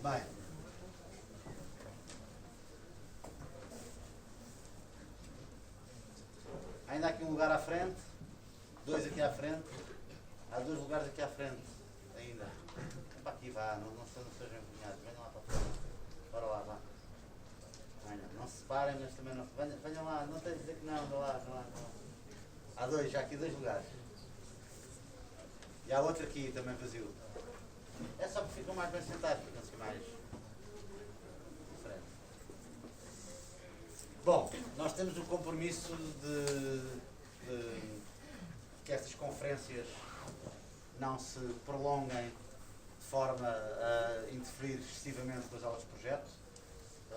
Bem, ainda há aqui um lugar à frente, dois aqui à frente, há dois lugares aqui à frente ainda. Para aqui vá, não sejam empunhados, venham lá para frente. Bora lá, vá. Venham, não se separem, mas também não. Venham lá, não tens de dizer que não, anda lá, não lá. Há dois, já aqui dois lugares. E há outro aqui também vazio. É só porque ficam mais bem sentados, ficam-se mais diferente. Bom, nós temos o compromisso de que estas conferências não se prolonguem de forma a interferir excessivamente com as aulas de projeto.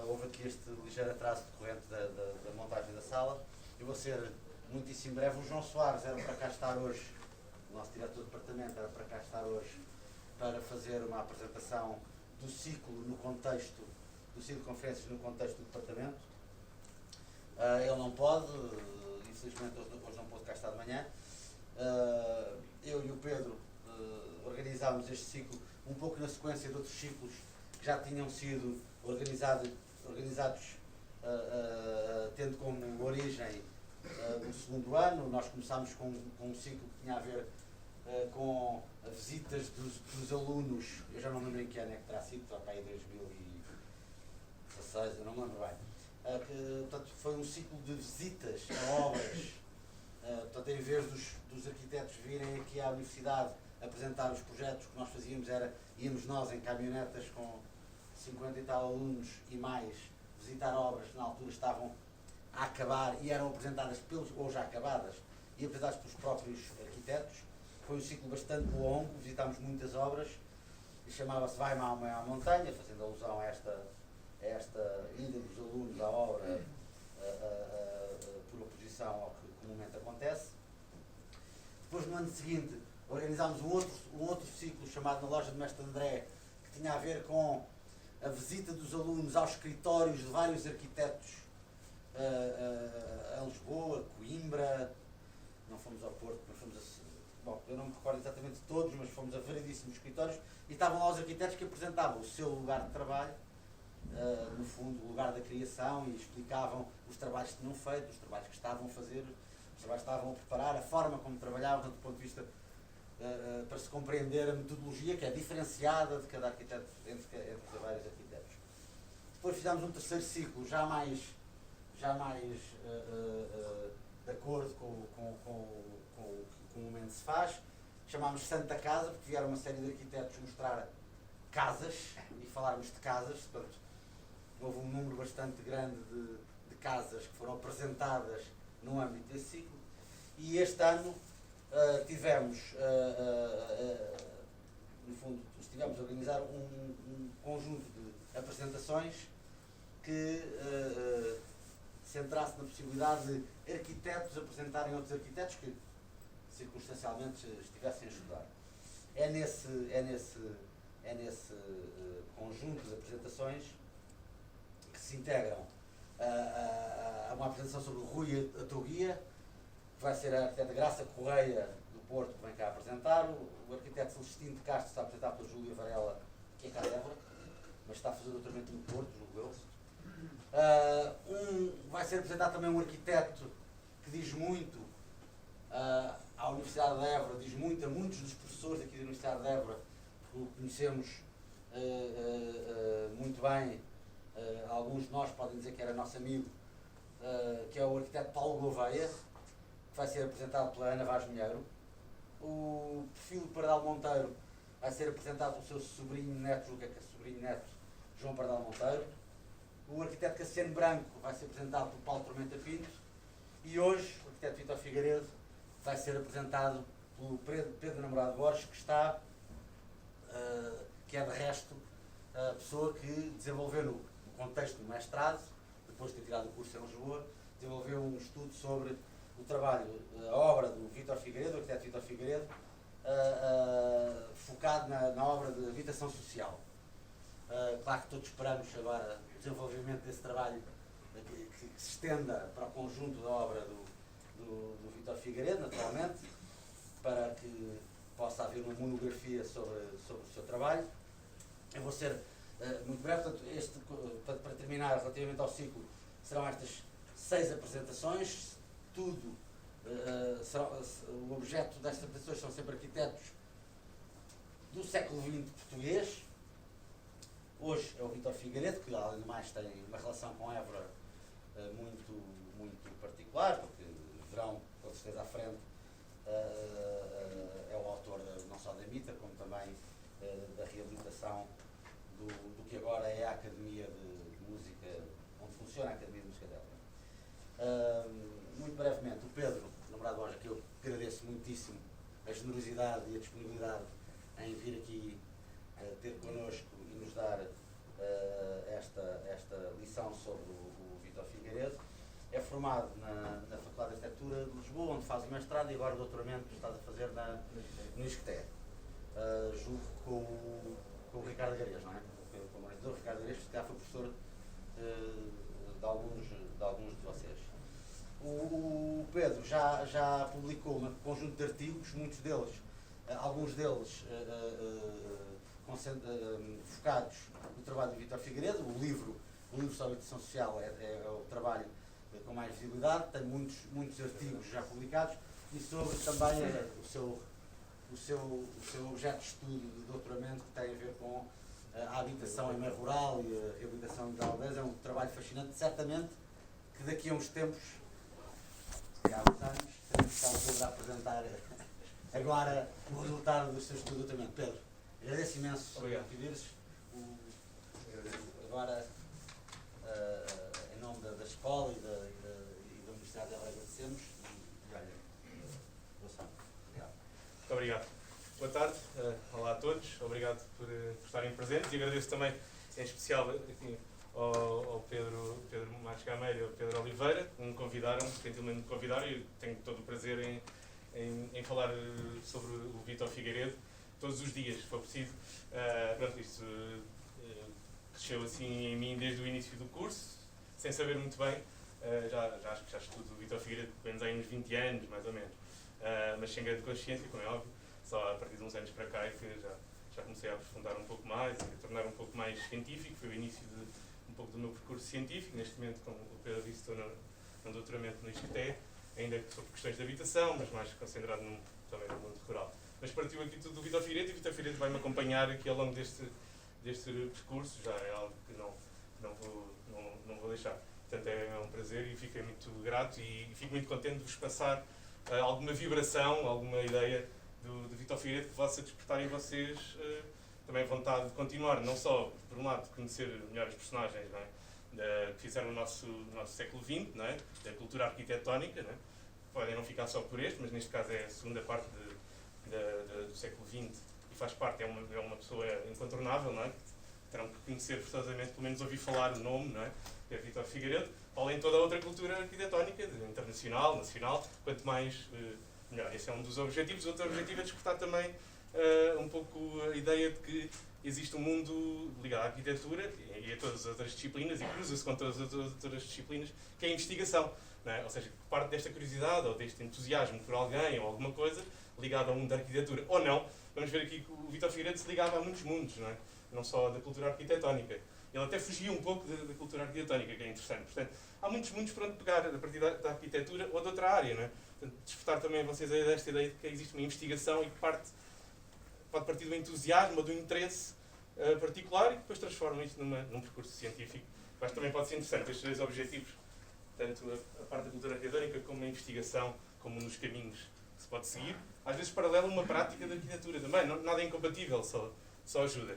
Houve aqui este ligeiro atraso decorrente da montagem da sala. Eu vou ser muitíssimo breve. O João Soares era para cá estar hoje, o nosso diretor de departamento era para cá estar hoje para fazer uma apresentação do ciclo no contexto, do ciclo de conferências no contexto do departamento. Ele não pode, infelizmente hoje não pôde cá estar de manhã. Eu e o Pedro organizámos este ciclo um pouco na sequência de outros ciclos que já tinham sido organizados tendo como origem o segundo ano. Nós começámos com um ciclo que tinha a ver com visitas dos alunos, eu já não me lembro em que ano é que terá sido, está para aí 2016, eu não me lembro bem. Portanto, foi um ciclo de visitas a obras. Portanto, em vez dos arquitetos virem aqui à universidade apresentar os projetos, o que nós fazíamos era, íamos nós em caminhonetas com 50 e tal alunos e mais, visitar obras que na altura estavam a acabar e eram apresentadas ou já acabadas, e apresentadas pelos próprios arquitetos. Foi um ciclo bastante longo, visitámos muitas obras, e chamava-se Vai-me à Montanha, fazendo alusão a esta ida dos alunos à obra por oposição ao que comumente acontece. Depois, no ano seguinte, organizámos um outro ciclo chamado Na Loja de Mestre André, que tinha a ver com a visita dos alunos aos escritórios de vários arquitetos a Lisboa, Coimbra, não fomos ao Porto, mas fomos bom, eu não me recordo exatamente de todos, mas fomos a variedíssimos escritórios e estavam lá os arquitetos que apresentavam o seu lugar de trabalho, no fundo, o lugar da criação, e explicavam os trabalhos que tinham feito, os trabalhos que estavam a fazer, os trabalhos que estavam a preparar, a forma como trabalhavam, do ponto de vista para se compreender a metodologia que é diferenciada de cada arquiteto entre os vários arquitetos. Depois fizemos um terceiro ciclo, já mais de acordo com o que comumente se faz, chamámos Santa Casa, porque vieram uma série de arquitetos mostrar casas e falarmos de casas. Portanto, houve um número bastante grande de casas que foram apresentadas no âmbito desse ciclo. E este ano tivemos, no fundo, estivemos a organizar um conjunto de apresentações que centrasse na possibilidade de arquitetos apresentarem outros arquitetos que circunstancialmente estivessem a estudar. É nesse conjunto de apresentações que se integram uma apresentação sobre o Rui Atoguia, que vai ser a arquiteta Graça Correia do Porto, que vem cá apresentar. O arquiteto Celestino de Castro está apresentado pela Júlia Varela, que é cá de Évora, mas está a fazer doutoramento no Porto, julgo eu. Vai ser apresentado também um arquiteto que diz muito à Universidade de Évora, diz muito a muitos dos professores aqui da Universidade de Évora, porque o conhecemos muito bem. Alguns de nós podem dizer que era nosso amigo, que é o arquiteto Paulo Gouveia, que vai ser apresentado pela Ana Vaz Milheiro. O perfil de Pardal Monteiro vai ser apresentado pelo seu sobrinho neto, julgo que é sobrinho neto, João Pardal Monteiro. O arquiteto Cassiano Branco vai ser apresentado pelo Paulo Tormenta Pinto. E hoje, o arquiteto Vítor Figueiredo vai ser apresentado pelo Pedro Namorado Borges, que está, que é de resto a pessoa que desenvolveu no contexto do mestrado, depois de ter tirado o curso em Lisboa, desenvolveu um estudo sobre o trabalho, a obra do Vítor Figueiredo, o arquiteto Vítor Figueiredo, focado na obra de habitação social. Claro que todos esperamos agora o desenvolvimento desse trabalho que se estenda para o conjunto da obra do Vítor Figueiredo, naturalmente, para que possa haver uma monografia sobre o seu trabalho. Eu vou ser muito breve. Portanto, para terminar, relativamente ao ciclo, serão estas 6 apresentações, tudo. O objeto destas apresentações são sempre arquitetos do século XX português. Hoje é o Vítor Figueiredo, que além do mais tem uma relação com Évora muito particular, porque verão, com certeza à frente, é o autor não só da Mita, como também da reabilitação do que agora é a Academia de Música, onde funciona a Academia de Música de Évora. Muito brevemente, o Pedro, namorado Borja, que eu agradeço muitíssimo a generosidade e a disponibilidade em vir aqui ter connosco e nos dar esta lição sobre o Vítor Figueiredo. É formado na Faculdade de Arquitetura de Lisboa, onde faz o mestrado, e agora o doutoramento que estás a fazer no ISCTE. Julgo com o Ricardo Garês, não é? Como o Ricardo Garês, que já foi professor de alguns de vocês. O Pedro já publicou um conjunto de artigos, muitos deles, alguns deles focados no trabalho de Vítor Figueiredo. O livro sobre a habitação social é o trabalho com mais visibilidade, tem muitos artigos já publicados, e sobre também o seu objeto de estudo de doutoramento, que tem a ver com a habitação em meio rural e a reabilitação das aldeias. É um trabalho fascinante, certamente que daqui a uns tempos, há uns anos, teremos estado a apresentar agora o resultado do seu estudo de doutoramento. Pedro, agradeço imenso por vires. Agora, em nome da escola e da Universidade de Évora, agradecemos. E olha, boa sorte. Obrigado. Muito obrigado. Boa tarde, olá a todos, obrigado por estarem presentes, e agradeço também, em especial, aqui, ao Pedro Matos Gameiro e ao Pedro Oliveira, que gentilmente me convidaram, e tenho todo o prazer em falar sobre o Vítor Figueiredo todos os dias, se for preciso. Pronto, isto cresceu assim em mim desde o início do curso, sem saber muito bem. Acho que já estudo o Vítor Figueiredo pelo menos há uns 20 anos, mais ou menos, mas sem grande consciência, como é óbvio. Só a partir de uns anos para cá é que já comecei a aprofundar um pouco mais e a tornar um pouco mais científico. Foi o início de um pouco do meu percurso científico. Neste momento, como o Pedro disse, estou no doutoramento no ISCTE, ainda sobre questões de habitação, mas mais concentrado também no mundo rural. Mas partiu aqui tudo do Vítor Figueiredo, e o Vítor Figueiredo vai-me acompanhar aqui ao longo deste percurso. Já é algo que não vou deixar. Portanto, é um prazer e fiquei muito grato e fico muito contente de vos passar alguma vibração, alguma ideia do Vítor Figueiredo, que possa despertar em vocês também vontade de continuar, não só, por um lado, de conhecer melhor os personagens, não é? Que fizeram o nosso século XX, não é? Da cultura arquitetónica, não é? Podem não ficar só por este, mas neste caso é a segunda parte do século XX e faz parte, é uma pessoa incontornável, não é? Terão que conhecer forçosamente, pelo menos ouvir falar o nome, não é? Que é Vítor Figueiredo, além de toda a outra cultura arquitetónica, internacional, nacional, quanto mais melhor. Esse é um dos objetivos. O outro objetivo é despertar também um pouco a ideia de que existe um mundo ligado à arquitetura e a todas as outras disciplinas, e cruza-se com todas as outras disciplinas, que é a investigação. Não é? Ou seja, parte desta curiosidade ou deste entusiasmo por alguém ou alguma coisa ligado ao mundo da arquitetura, ou não. Vamos ver aqui que o Vítor Figueiredo se ligava a muitos mundos, não é? Não só da cultura arquitetónica. Ele até fugia um pouco da cultura arquitetónica, que é interessante. Portanto, há muitos mundos para onde pegar, a partir da arquitetura ou de outra área, não é? Portanto, despertar também a vocês desta ideia de que existe uma investigação e que pode partir do entusiasmo ou do interesse particular, e depois transforma isto num percurso científico. Mas também pode ser interessante estes dois objetivos, tanto a parte da cultura arquitetónica como a investigação, como nos caminhos que se pode seguir. Às vezes paralelo a uma prática da arquitetura também, nada é incompatível, só ajuda.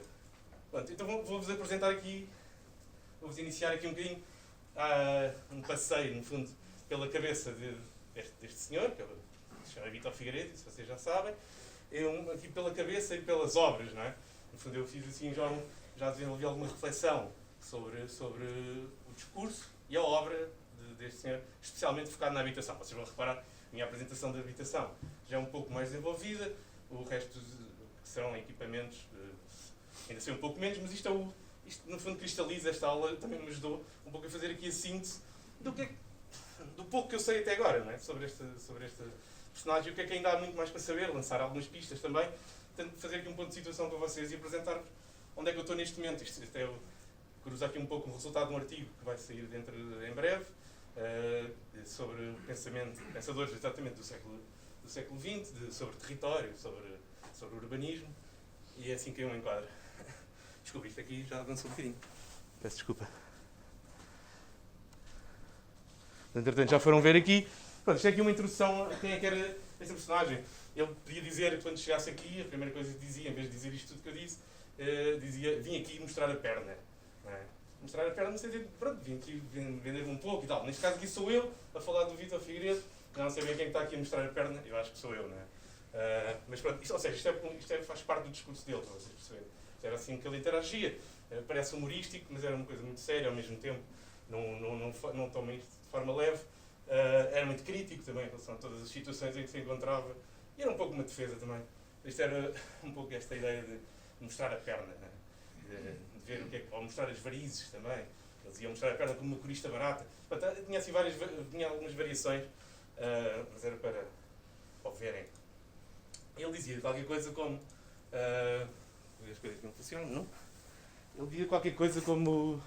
Pronto, então vou-vos apresentar aqui, vou-vos iniciar aqui um bocadinho um passeio, no fundo, pela cabeça deste senhor, que se chama Vítor Figueiredo, se vocês já sabem, aqui pela cabeça e pelas obras, não é? No fundo, eu fiz assim, já desenvolvi alguma reflexão sobre o discurso e a obra deste senhor, especialmente focado na habitação. Vocês vão reparar, a minha apresentação da habitação já é um pouco mais desenvolvida, o resto que serão equipamentos ainda sei um pouco menos, mas isto no fundo cristaliza esta aula, também me ajudou um pouco a fazer aqui a síntese do pouco que eu sei até agora, não é? sobre este personagem, o que ainda há muito mais para saber, lançar algumas pistas também, portanto fazer aqui um ponto de situação para vocês e apresentar-vos onde é que eu estou neste momento. Isto é cruzar aqui um pouco o resultado de um artigo que vai sair em breve, sobre o pensadores exatamente do século XX, sobre território, sobre urbanismo, e é assim que eu me enquadro. Desculpa, isto aqui já avançou um bocadinho. Peço desculpa. Entretanto, já foram ver aqui. Pronto, isto é aqui uma introdução a quem é que era esta personagem. Ele podia dizer, quando chegasse aqui, a primeira coisa que dizia, em vez de dizer isto tudo que eu disse, dizia, vim aqui mostrar a perna. Não é? Mostrar a perna no sentido de, pronto, vim aqui vender um pouco e tal. Neste caso aqui sou eu, a falar do Vítor Figueiredo. Já não sei bem quem está aqui a mostrar a perna, eu acho que sou eu, não é? Mas pronto, isto, ou seja, isto faz parte do discurso dele, para vocês perceberem. Isto era assim que ele interagia. Parece humorístico, mas era uma coisa muito séria ao mesmo tempo. Não toma isto de forma leve. Era muito crítico também em relação a todas as situações em que se encontrava. E era um pouco uma defesa também. Isto era um pouco esta ideia de mostrar a perna, né? De ver o que é que... Ou mostrar as varizes também. Eles iam mostrar a perna como uma corista barata. Portanto, tinha assim tinha algumas variações, mas era para o verem. Ele dizia qualquer coisa como... as coisas que não funcionam, não? Ele dizia qualquer coisa como...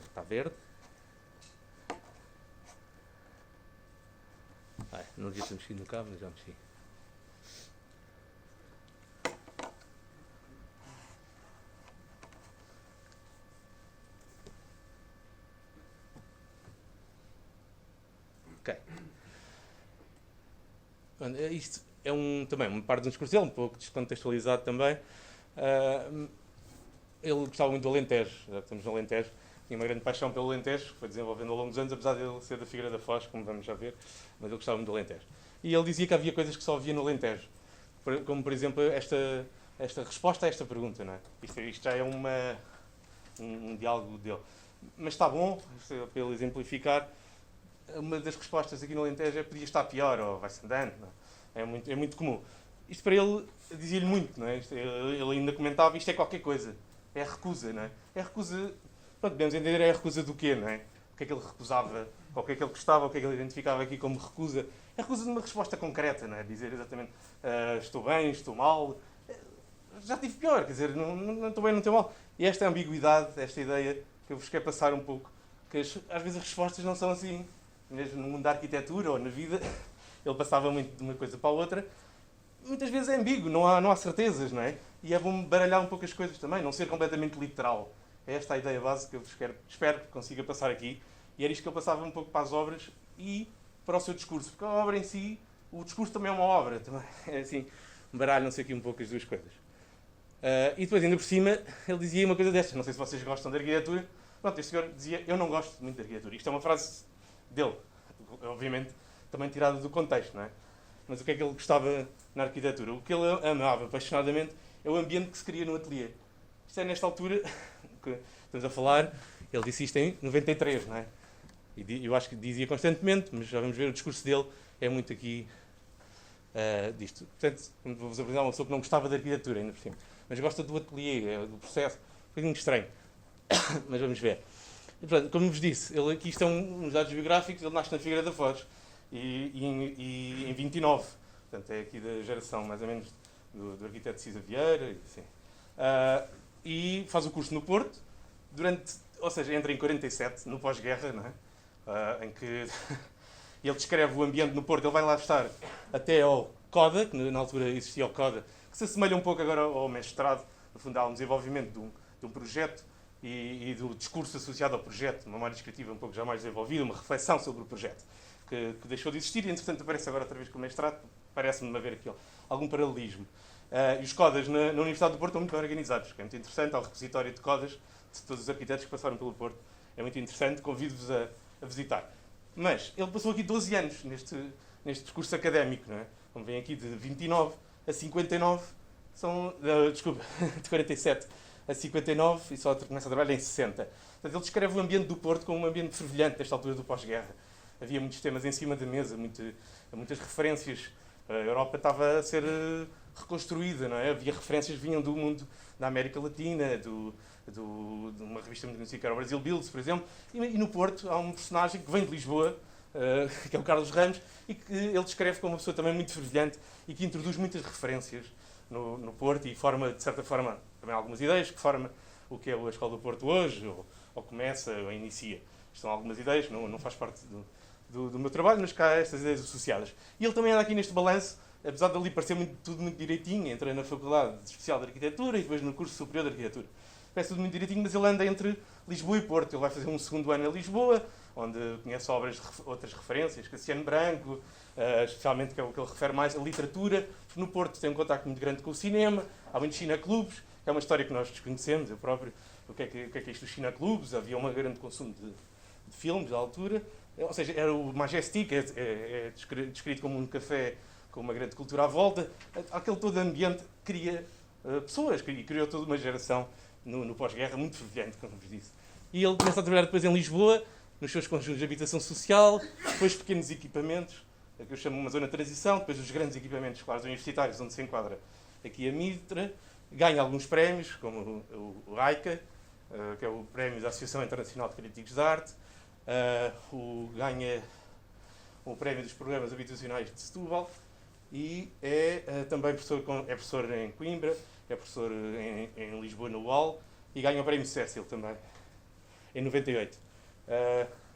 Está verde. Não devia ter mexido no cabo, mas já mexi. Ok. Isto é também uma parte do discurso dele, um pouco descontextualizado também. Ele gostava muito do Alentejo, já que estamos no Alentejo. Tinha uma grande paixão pelo Alentejo, que foi desenvolvendo ao longo dos anos, apesar de ele ser da Figueira da Foz, como vamos já ver, mas ele gostava muito do Alentejo. E ele dizia que havia coisas que só havia no Alentejo, como, por exemplo, esta resposta a esta pergunta, não é? Isto já é um diálogo dele. Mas está bom, para ele exemplificar, uma das respostas aqui no Alentejo é podia estar pior, ou vai-se andando, não é? É muito comum. Isto para ele dizia-lhe muito, não é? Ele ainda comentava, isto é qualquer coisa, é a recusa, não é? É a recusa... Pronto, podemos entender é a recusa do quê, não é? O que é que ele recusava, ou o que é que ele gostava, o que é que ele identificava aqui como recusa. É a recusa de uma resposta concreta, não é? Dizer exatamente estou bem, estou mal, já tive pior, quer dizer, não estou bem, não estou mal. E esta ambiguidade, esta ideia que eu vos quero passar um pouco, que às vezes as respostas não são assim. Mesmo no mundo da arquitetura ou na vida, ele passava muito de uma coisa para a outra. Muitas vezes é ambíguo, não há certezas, não é? E é bom baralhar um pouco as coisas também, não ser completamente literal. É esta a ideia base que eu espero que consiga passar aqui. E era isto que ele passava um pouco para as obras e para o seu discurso. Porque a obra em si, o discurso também é uma obra. Também. É assim, baralham-se aqui um pouco as duas coisas. E depois, ainda por cima, ele dizia uma coisa destas. Não sei se vocês gostam de arquitetura. Pronto, este senhor dizia, eu não gosto muito de arquitetura. Isto é uma frase dele. Obviamente, também tirada do contexto, não é? Mas o que é que ele gostava na arquitetura? O que ele amava apaixonadamente é o ambiente que se cria no ateliê. Isto é nesta altura que estamos a falar, ele disse isto em 93, não é? E eu acho que dizia constantemente, mas já vamos ver o discurso dele, é muito aqui disto. Portanto, vou-vos apresentar uma pessoa que não gostava de arquitetura, ainda por cima, mas gosta do ateliê, do processo, um bocadinho estranho, mas vamos ver. E, portanto, como vos disse, ele aqui estão uns dados biográficos, ele nasce na Figueira da Foz, e em 29, portanto é aqui da geração mais ou menos do arquiteto Cisa Vieira, e assim. E faz o curso no Porto, ou seja, entra em 47, no pós-guerra, não é? Em que ele descreve o ambiente no Porto, ele vai lá estar até ao CODA, que na altura existia o CODA, que se assemelha um pouco agora ao mestrado, no fundo há um desenvolvimento de um projeto e do discurso associado ao projeto, uma memória descritiva um pouco já mais desenvolvida, uma reflexão sobre o projeto, que deixou de existir e, entretanto, aparece agora outra vez com o mestrado, parece-me haver aqui algum paralelismo. E os CODAs na Universidade do Porto estão muito bem organizados, que é muito interessante. Há o repositório de CODAs de todos os arquitetos que passaram pelo Porto. É muito interessante, convido-vos a visitar. Mas ele passou aqui 12 anos neste discurso académico, não é? Como vem aqui de 29 a 59, de 47 a 59 e só começa a trabalhar em 60. Portanto, ele descreve o ambiente do Porto como um ambiente fervilhante nesta altura do pós-guerra. Havia muitos temas em cima da mesa, muitas referências. A Europa estava a ser reconstruída, não é? Havia referências que vinham do mundo da América Latina, de uma revista muito conhecida que era o Brasil Builds, por exemplo, e no Porto há um personagem que vem de Lisboa, que é o Carlos Ramos, e que ele descreve como uma pessoa também muito fervilhante e que introduz muitas referências no Porto e forma, de certa forma, também algumas ideias, que forma o que é a Escola do Porto hoje, ou começa, ou inicia. São algumas ideias, não faz parte do meu trabalho, mas cá há estas ideias associadas. E ele também anda aqui neste balanço, apesar de ali parecer tudo muito direitinho, entrei na Faculdade Especial de Arquitetura e depois no curso Superior de Arquitetura. Parece tudo muito direitinho, mas ele anda entre Lisboa e Porto. Ele vai fazer um segundo ano em Lisboa, onde conhece obras de outras referências, Cassiano Branco, especialmente que é o que ele refere mais, a literatura. No Porto tem um contacto muito grande com o cinema, há muitos cineclubes, é uma história que nós desconhecemos, eu próprio, o que é isto dos cineclubes, havia um grande consumo de filmes à altura, ou seja, era o Majestic, é descrito como um café com uma grande cultura à volta. Aquele todo ambiente cria pessoas, e criou toda uma geração no pós-guerra muito fervilhante, como vos disse. E ele começa a trabalhar depois em Lisboa, nos seus conjuntos de habitação social, depois pequenos equipamentos, que eu chamo uma zona de transição, depois os grandes equipamentos, claro, universitários, onde se enquadra aqui a Mitra, ganha alguns prémios, como o AICA, que é o Prémio da Associação Internacional de Críticos de Arte, ganha o Prémio dos Programas Habitacionais de Setúbal e é também professor em Coimbra, é professor em Lisboa, no UAL, e ganha o Prémio Cecil também, em 98.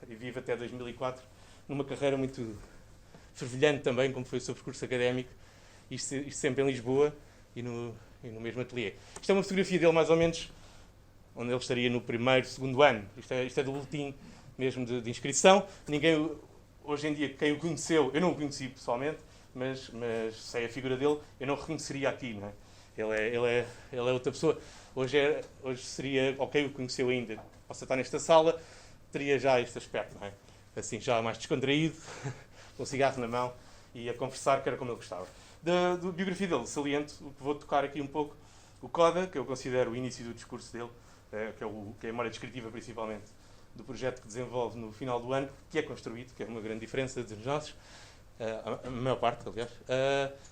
E vive até 2004 numa carreira muito fervilhante também, como foi o seu percurso académico, isto sempre em Lisboa e no mesmo ateliê. Isto é uma fotografia dele mais ou menos onde ele estaria no primeiro, segundo ano. Isto é do boletim mesmo de inscrição. Ninguém, hoje em dia, quem o conheceu, eu não o conheci pessoalmente, mas sei a figura dele, eu não o reconheceria aqui, não é? Ele é outra pessoa. Hoje seria, ou quem o conheceu ainda, possa estar nesta sala, teria já este aspecto, não é? Assim, já mais descontraído, com um cigarro na mão e a conversar, que era como ele gostava. Da biografia dele, saliento, o que vou tocar aqui um pouco, o Coda, que eu considero o início do discurso dele, que é a memória descritiva principalmente do projeto que desenvolve no final do ano, que é construído, que é uma grande diferença dos nossos, a maior parte, aliás.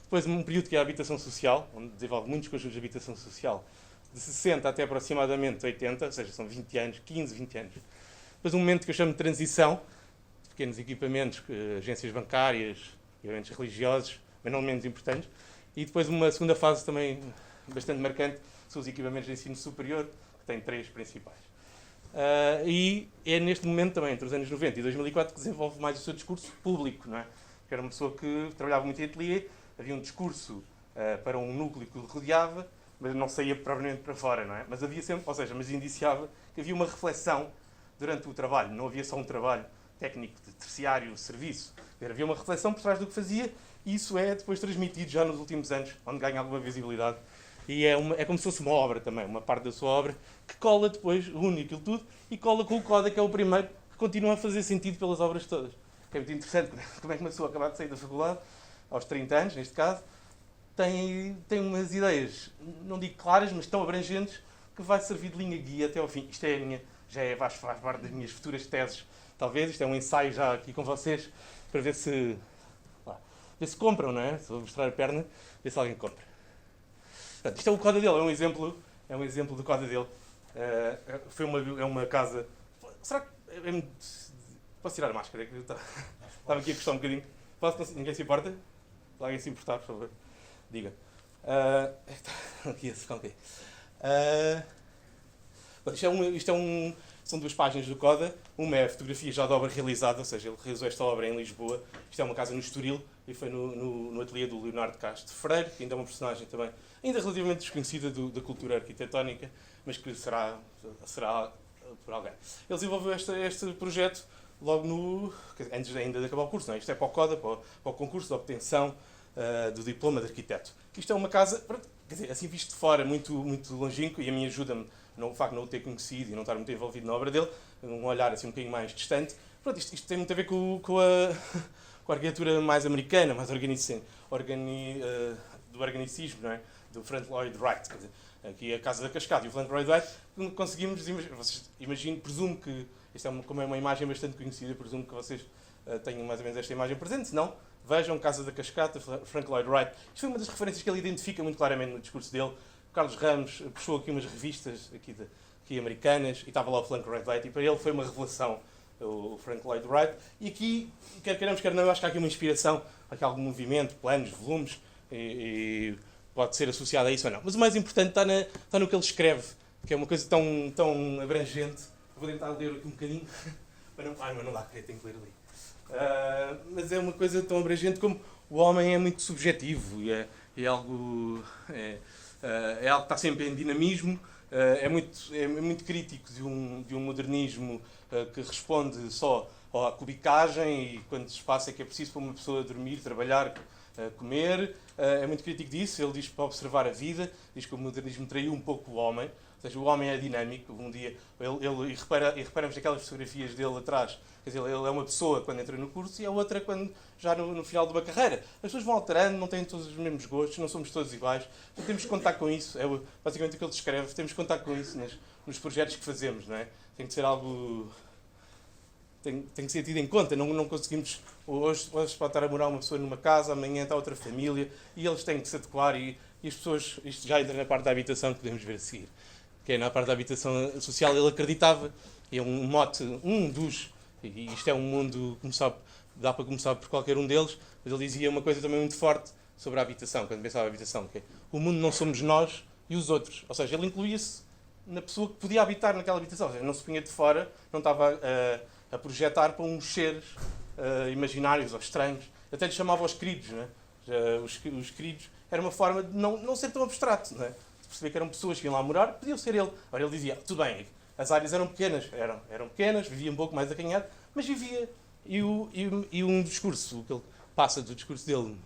Depois um período que é a habitação social, onde desenvolve muitos conjuntos de habitação social, de 60 até aproximadamente 80, ou seja, são 20 anos, 15, 20 anos. Depois um momento que eu chamo de transição, de pequenos equipamentos, agências bancárias, eventos religiosos, mas não menos importantes. E depois uma segunda fase também bastante marcante, são os equipamentos de ensino superior, que tem 3 principais. E é neste momento também, entre os anos 90 e 2004, que desenvolve mais o seu discurso público, não é? Que era uma pessoa que trabalhava muito em ateliê, havia um discurso para um núcleo que o rodeava, mas não saía propriamente para fora, não é? Mas havia sempre, mas indiciava que havia uma reflexão durante o trabalho, não havia só um trabalho técnico de terciário, serviço. Havia uma reflexão por trás do que fazia e isso é depois transmitido já nos últimos anos, onde ganha alguma visibilidade. E é como se fosse uma obra também, uma parte da sua obra, que cola depois, une aquilo tudo, e cola com o Coda, que é o primeiro, que continua a fazer sentido pelas obras todas. Que é muito interessante, como é que uma pessoa acaba de sair da faculdade, aos 30 anos, neste caso, tem umas ideias, não digo claras, mas tão abrangentes, que vai servir de linha guia até ao fim. Isto é a minha, faz parte das minhas futuras teses, talvez. Isto é um ensaio já aqui com vocês, para ver se compram, não é? Se vou mostrar a perna, ver se alguém compra. Portanto, isto é o Coda dele, é um exemplo do Coda dele. É uma casa... Será que... Posso tirar a máscara? Estava aqui a gostar um bocadinho. Ninguém se importa? Se alguém se importar, por favor, diga. São 2 páginas do Coda. Uma é a fotografia já da obra realizada, ou seja, ele realizou esta obra em Lisboa. Isto é uma casa no Estoril e foi no ateliê do Leonardo Castro Freire, que ainda é uma personagem também ainda relativamente desconhecida da cultura arquitetónica, mas que será por alguém. Ele desenvolveu este projeto logo antes ainda de acabar o curso, não é? Isto é para o Coda, para o concurso de obtenção do diploma de arquiteto. Isto é uma casa, quer dizer, assim visto de fora, muito, muito longínquo, e a mim ajuda-me, o facto de não o ter conhecido e não estar muito envolvido na obra dele, um olhar assim um bocadinho mais distante. Pronto, isto tem muito a ver com a arquitetura mais americana, mais do organicismo, não é? Do Frank Lloyd Wright. Quer dizer, aqui a Casa da Cascata e o Frank Lloyd Wright, conseguimos, vocês presumo que, como é uma imagem bastante conhecida, presumo que vocês tenham mais ou menos esta imagem presente, se não, vejam Casa da Cascata, Frank Lloyd Wright. Isto foi uma das referências que ele identifica muito claramente no discurso dele. O Carlos Ramos puxou aqui umas revistas aqui americanas e estava lá o Frank Lloyd Wright e para ele foi uma revelação o Frank Lloyd Wright. E aqui, quer queiramos, quer não, eu acho que há aqui uma inspiração, há aqui algum movimento, planos, volumes, e pode ser associado a isso ou não. Mas o mais importante está no que ele escreve, que é uma coisa tão abrangente. Vou tentar ler aqui um bocadinho. Mas não dá, tenho que ler ali. Mas é uma coisa tão abrangente como o homem é muito subjetivo e é algo que está sempre em dinamismo, é muito crítico de um modernismo que responde só à cubicagem e quanto espaço é que é preciso para uma pessoa dormir, trabalhar, comer. É muito crítico disso. Ele diz para observar a vida, diz que o modernismo traiu um pouco o homem. Ou seja, o homem é dinâmico. Um dia, e reparamos naquelas fotografias dele atrás, quer dizer, ele é uma pessoa quando entra no curso e a outra quando já no final de uma carreira. As pessoas vão alterando, não têm todos os mesmos gostos, não somos todos iguais. Então temos que contar com isso. É basicamente o que ele descreve. Temos que contar com isso nos projetos que fazemos, não é? Tem que ser algo... Tem que ser tido em conta. Não conseguimos... Hoje pode estar a morar uma pessoa numa casa, amanhã está outra família, e eles têm que se adequar, e as pessoas... Isto já entra na parte da habitação que podemos ver a seguir. Que é na parte da habitação social. Ele acreditava, e é um mote, e isto é um mundo, dá para começar por qualquer um deles, mas ele dizia uma coisa também muito forte sobre a habitação, quando pensava a habitação, que é, o mundo não somos nós e os outros. Ou seja, ele incluía-se na pessoa que podia habitar naquela habitação. Ou seja, não se punha de fora, não estava a projetar para uns seres imaginários ou estranhos. Até lhe chamava os queridos, não é? Os queridos era uma forma de não ser tão abstrato, não é? De perceber que eram pessoas que iam lá morar, podiam ser ele. Agora ele dizia, tudo bem, as áreas eram pequenas, vivia um pouco mais acanhado, mas vivia. E um discurso, o que ele passa do discurso dele,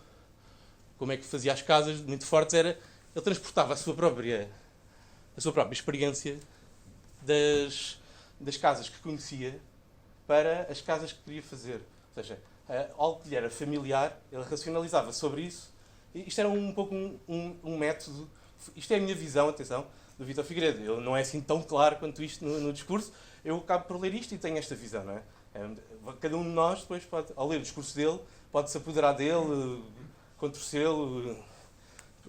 como é que fazia as casas, muito fortes, era ele transportava a sua própria experiência das casas que conhecia para as casas que queria fazer. Ou seja, algo que lhe era familiar, ele racionalizava sobre isso. E isto era um pouco um método, isto é a minha visão, atenção, do Vítor Figueiredo. Ele não é assim tão claro quanto isto no discurso. Eu acabo por ler isto e tenho esta visão, não é? Cada um de nós, depois, ao ler o discurso dele, pode se apoderar dele, contorcê-lo,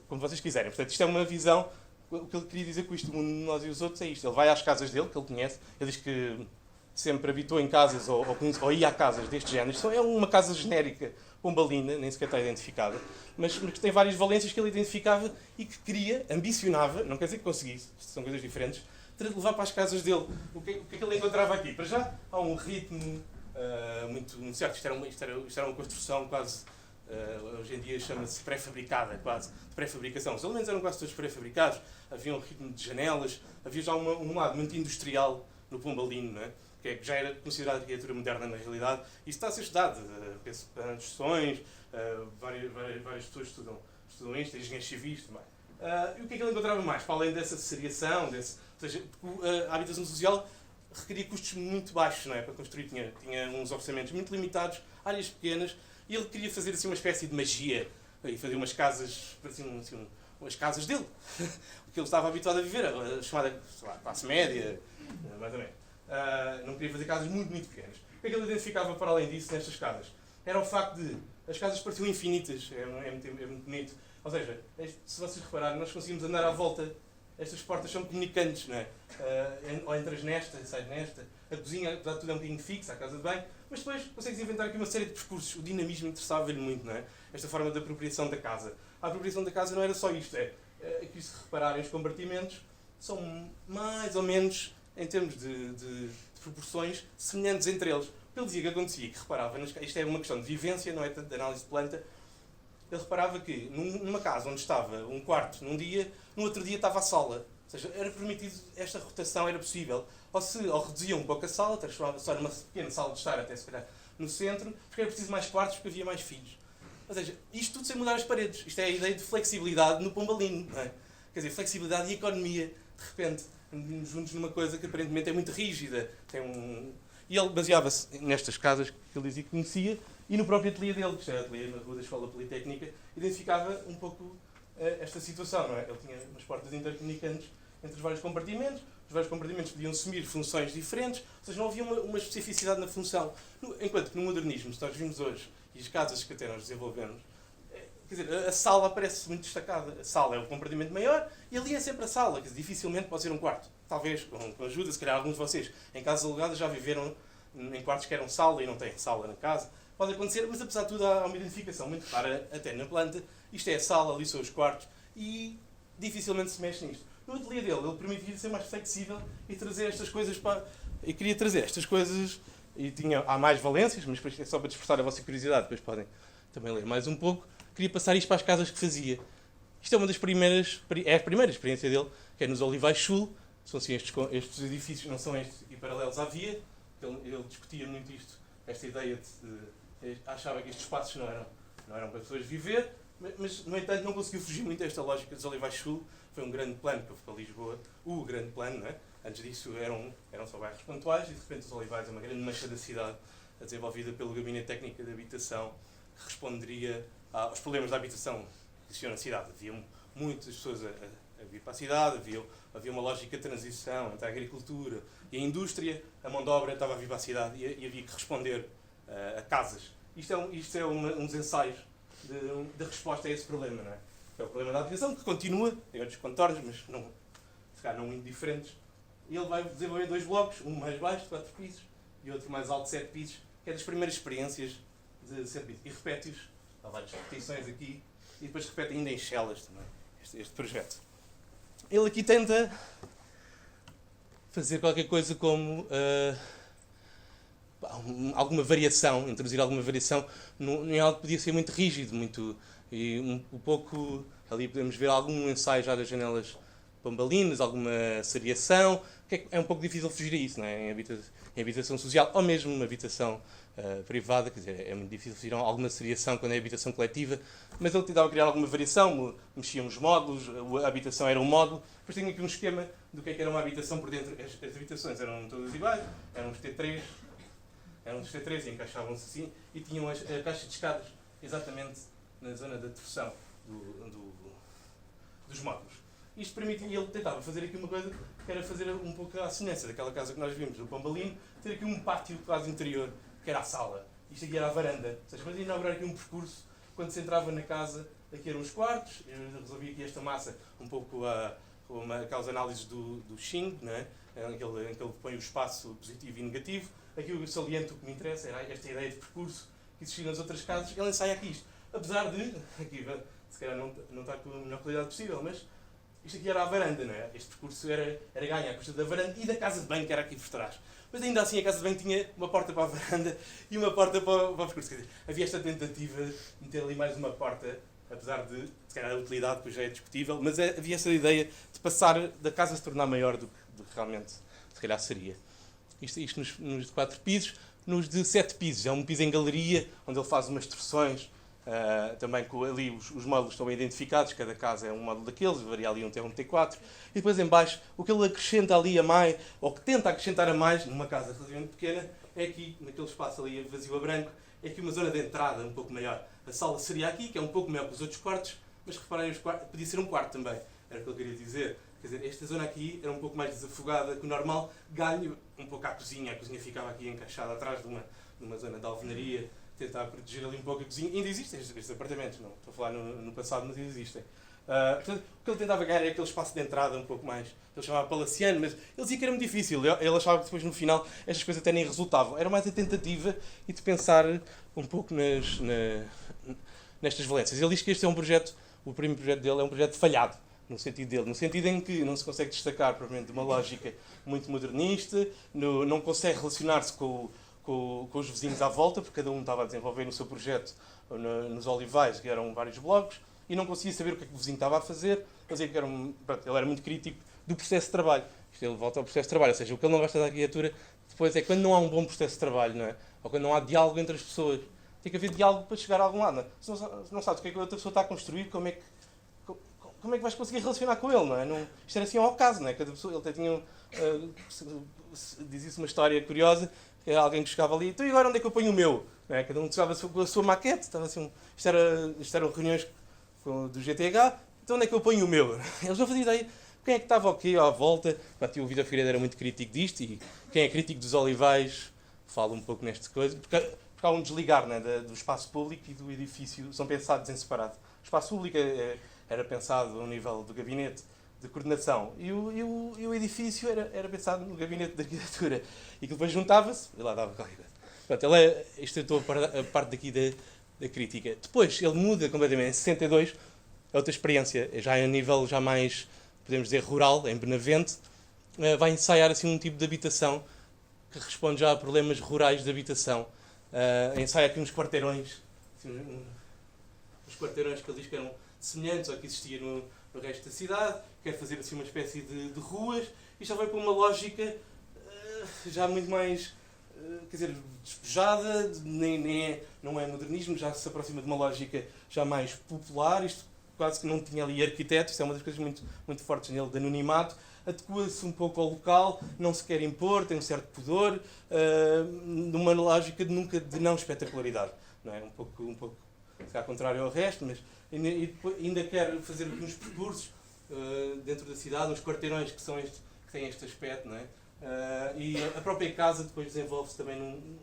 como vocês quiserem. Portanto, isto é uma visão. O que ele queria dizer com isto, o mundo de nós e os outros, é isto. Ele vai às casas dele, que ele conhece. Ele diz que sempre habitou em casas ou ia a casas deste género. Isto é uma casa genérica, pombalina, nem sequer está identificada, mas que tem várias valências que ele identificava e que queria, ambicionava, não quer dizer que conseguisse, são coisas diferentes, de levar para as casas dele. O que é que ele encontrava aqui? Para já, há um ritmo muito certo. Isto era uma construção quase, hoje em dia chama-se pré-fabricada, quase, de pré-fabricação. Os elementos eram quase todos pré-fabricados, havia um ritmo de janelas, havia já um lado muito industrial no pombalino, não é? Que já era considerada arquitetura moderna na realidade. Isso está a ser estudado, penso, para discussões, várias pessoas estudam isto, engenheiros civis também. E o que é que ele encontrava mais? Para além dessa seriação, ou seja, a habitação social requeria custos muito baixos, não é? Para construir, tinha uns orçamentos muito limitados, áreas pequenas, e ele queria fazer assim uma espécie de magia, e fazer umas casas, assim, umas casas dele, o que ele estava habituado a viver, a chamada classe média, mais ou menos. Não queria fazer casas muito, muito pequenas. O que é que ele identificava para além disso nestas casas? Era o facto de as casas pareciam infinitas, é muito bonito. Ou seja, se vocês repararem, nós conseguimos andar à volta, estas portas são comunicantes, não é? Ou entras nesta, sais nesta, a cozinha, apesar de tudo, é um bocadinho fixa, a casa de banho, mas depois consegues inventar aqui uma série de percursos. O dinamismo interessava-lhe muito, não é? Esta forma de apropriação da casa. A apropriação da casa não era só isto, aqui se repararem os compartimentos, são mais ou menos, em termos de proporções, semelhantes entre eles. O que ele dizia que acontecia, que reparava, isto é uma questão de vivência, não é tanto de análise de planta, ele reparava que numa casa onde estava um quarto num dia, no outro dia estava a sala. Ou seja, era permitido, esta rotação era possível. Ou reduzia um pouco a sala, transformava só numa pequena sala de estar, até se calhar no centro, porque era preciso mais quartos, porque havia mais filhos. Ou seja, isto tudo sem mudar as paredes. Isto é a ideia de flexibilidade no pombalino. Não é? Quer dizer, flexibilidade e economia, de repente, juntos numa coisa que aparentemente é muito rígida. E ele baseava-se nestas casas que ele dizia que conhecia, e no próprio ateliê dele, que era o ateliê na rua da Escola Politécnica, identificava um pouco esta situação, não é? Ele tinha umas portas intercomunicantes entre os vários compartimentos, os vários compartimentos podiam assumir funções diferentes, ou seja, não havia uma especificidade na função. Enquanto que no modernismo, se nós vimos hoje, e as casas que até nós desenvolvemos, quer dizer, a sala aparece muito destacada. A sala é o compartimento maior e ali é sempre a sala, quer dizer, dificilmente pode ser um quarto. Talvez, com ajuda, se calhar alguns de vocês, em casas alugadas, já viveram em quartos que eram sala e não têm sala na casa. Pode acontecer, mas apesar de tudo há uma identificação muito clara até na planta. Isto é a sala, ali são os quartos e dificilmente se mexe nisto. No ateliê dele, ele permitia ser mais flexível e trazer estas coisas para... Eu queria trazer estas coisas e há mais valências, mas é só para despertar a vossa curiosidade, depois podem também ler mais um pouco. Queria passar isto para as casas que fazia. Isto é uma das primeiras... É a primeira experiência dele, que é nos Olivais Sul. São assim estes edifícios, não são estes e paralelos à via. Ele discutia muito isto, esta ideia de... Achava que estes espaços não eram para pessoas viver, mas, no entanto, não conseguiu fugir muito desta lógica dos Olivais Sul. Foi um grande plano que houve para Lisboa, o grande plano, não é? Antes disso eram só bairros pontuais e, de repente, os Olivais é uma grande mancha da cidade, desenvolvida pelo Gabinete Técnico de Habitação, que responderia aos problemas da habitação que existiam na cidade. Havia muitas pessoas a vir para a cidade, havia uma lógica de transição entre a agricultura e a indústria, a mão de obra estava a vir para a cidade e havia que responder a casas. Isto é um dos ensaios de resposta a esse problema, não é? É o problema da habitação, que continua, tem outros contornos, mas se calhar não muito diferentes. E ele vai desenvolver 2 blocos, um mais baixo, de 4 pisos, e outro mais alto, de 7 pisos, que é das primeiras experiências de 7 pisos. E repete-os, há várias repetições aqui, e depois repete ainda em Chelas também, este projeto. Ele aqui tenta fazer qualquer coisa como alguma variação, introduzir alguma variação em algo que podia ser muito rígido, um pouco, ali podemos ver algum ensaio já das janelas bambalinas, alguma seriação, que é um pouco difícil fugir a isso, não é? Em habitação social, ou mesmo uma habitação privada, quer dizer, é muito difícil fugir a alguma seriação quando é habitação coletiva, mas ele tentava criar alguma variação, mexia uns módulos, a habitação era um módulo, depois tenho aqui um esquema do que era uma habitação por dentro. As habitações eram todas iguais, eram uns T3, e encaixavam-se assim, e tinham a caixa de escadas exatamente na zona da torção dos módulos. Isto permitia, ele tentava fazer aqui uma coisa que era fazer um pouco a semelhança daquela casa que nós vimos, do Pombalino, ter aqui um pátio quase interior, que era a sala. Isto aqui era a varanda. Ou seja, mas inaugurar aqui um percurso, quando se entrava na casa, aqui eram os quartos, eu resolvi aqui esta massa, um pouco aquelas análises do Xing, não é? em que ele põe o espaço positivo e negativo. Aqui o saliente, o que me interessa, era esta ideia de percurso que existia nas outras casas. Ele ensaia aqui isto. Apesar de, aqui se calhar não está com a melhor qualidade possível, mas isto aqui era a varanda, não é? Este percurso era ganho à custa da varanda e da casa de banho, que era aqui por trás. Mas ainda assim a casa de banho tinha uma porta para a varanda e uma porta para o percurso. Quer dizer, havia esta tentativa de meter ali mais uma porta, apesar de, se calhar, a utilidade depois já é discutível, mas havia essa ideia de passar da casa se tornar maior do que realmente, se calhar, seria. Isto nos de 4 pisos. Nos de 7 pisos, é um piso em galeria, onde ele faz umas torções, também com ali os módulos estão bem identificados, cada casa é um módulo daqueles, varia ali um T1, um T4, e depois em baixo, o que ele acrescenta ali a mais, ou que tenta acrescentar a mais, numa casa relativamente pequena, é aqui, naquele espaço ali vazio a branco, é aqui uma zona de entrada um pouco maior. A sala seria aqui, que é um pouco maior que os outros quartos, mas reparem, podia ser um quarto também, era o que eu queria dizer. Quer dizer, esta zona aqui era um pouco mais desafogada que o normal, ganho um pouco à cozinha. A cozinha ficava aqui encaixada atrás de uma zona de alvenaria, tentar proteger ali um pouco a cozinha. Ainda existem estes apartamentos, não estou a falar no passado, mas ainda existem. Portanto, o que ele tentava ganhar é aquele espaço de entrada um pouco mais, ele chamava palaciano, mas ele dizia que era muito difícil. Ele achava que depois no final estas coisas até nem resultavam. Era mais a tentativa e de pensar um pouco nestas valências. Ele diz que este é um projeto, o primeiro projeto dele é um projeto falhado. No sentido em que não se consegue destacar provavelmente de uma lógica muito modernista, não consegue relacionar-se com os vizinhos à volta, porque cada um estava a desenvolver no seu projeto nos Olivais, que eram vários blocos, e não conseguia saber o que é que o vizinho estava a fazer. Ele era muito crítico do processo de trabalho. Ele volta ao processo de trabalho, ou seja, o que ele não gosta da arquitetura depois é quando não há um bom processo de trabalho, não é? Ou quando não há diálogo entre as pessoas. Tem que haver diálogo para chegar a algum lado. Se não sabes o que é que a outra pessoa está a construir, como é que vais conseguir relacionar com ele, não é? Isto era assim ao caso, não é? Cada pessoa, ele até tinha, dizia-se uma história curiosa, que era alguém que chegava ali, então e agora onde é que eu ponho o meu? Não é? Cada um chegava com a sua maquete, estava assim, isto eram reuniões do GTH, então onde é que eu ponho o meu? Eles não faziam ideia, quem é que estava aqui à volta, o Vitor Figueiredo era muito crítico disto, e quem é crítico dos Olivais fala um pouco nestas coisas, porque há um desligar, não é? Do espaço público e do edifício, são pensados em separado. O espaço público era pensado ao nível do gabinete, de coordenação. E o edifício era pensado no gabinete de arquitetura. E que depois juntava-se e lá dava qualquer coisa. Portanto, isto é a parte daqui da crítica. Depois, ele muda completamente. Em 62, é outra experiência. Já a nível já mais, podemos dizer, rural, em Benavente. Vai ensaiar assim um tipo de habitação que responde já a problemas rurais de habitação. Ensaia aqui uns quarteirões. Assim, uns quarteirões que ele diz que eram semelhantes ao que existia no resto da cidade. Quer fazer assim uma espécie de ruas. E já vai para uma lógica já muito mais... quer dizer, despejada, não é modernismo, já se aproxima de uma lógica já mais popular. Isto quase que não tinha ali arquiteto, isto é uma das coisas muito, muito fortes nele, de anonimato. Adequa-se um pouco ao local, não se quer impor, tem um certo pudor, numa lógica de não espetacularidade. Não é? Um pouco se ao contrário ao resto, mas ainda quer fazer uns percursos dentro da cidade, uns quarteirões que têm este aspecto, não é? E a própria casa depois desenvolve-se também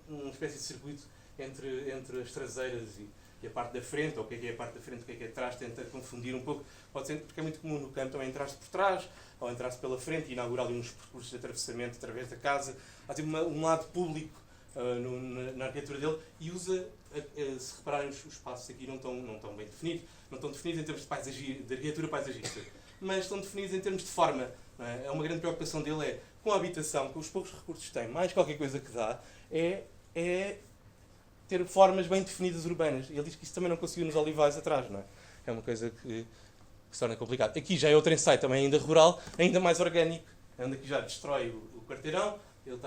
numa espécie de circuito entre as traseiras e a parte da frente, ou o que é a parte da frente, o que é atrás, tenta confundir um pouco, pode ser, porque é muito comum no campo também entrar-se por trás, ou entrar-se pela frente e inaugurar ali uns percursos de atravessamento através da casa. Há tipo um lado público na arquitetura dele e usa, se repararem, os espaços aqui não estão bem definidos, não estão definidos em termos de arquitetura paisagista, mas estão definidos em termos de forma. Não é? Uma grande preocupação dele com a habitação, com os poucos recursos que tem, mais qualquer coisa que dá, é ter formas bem definidas urbanas. E ele diz que isso também não conseguiu nos Olivais atrás, não é? É uma coisa que se torna complicado. Aqui já é outro ensaio também ainda rural, ainda mais orgânico, onde aqui já destrói o quarteirão, ele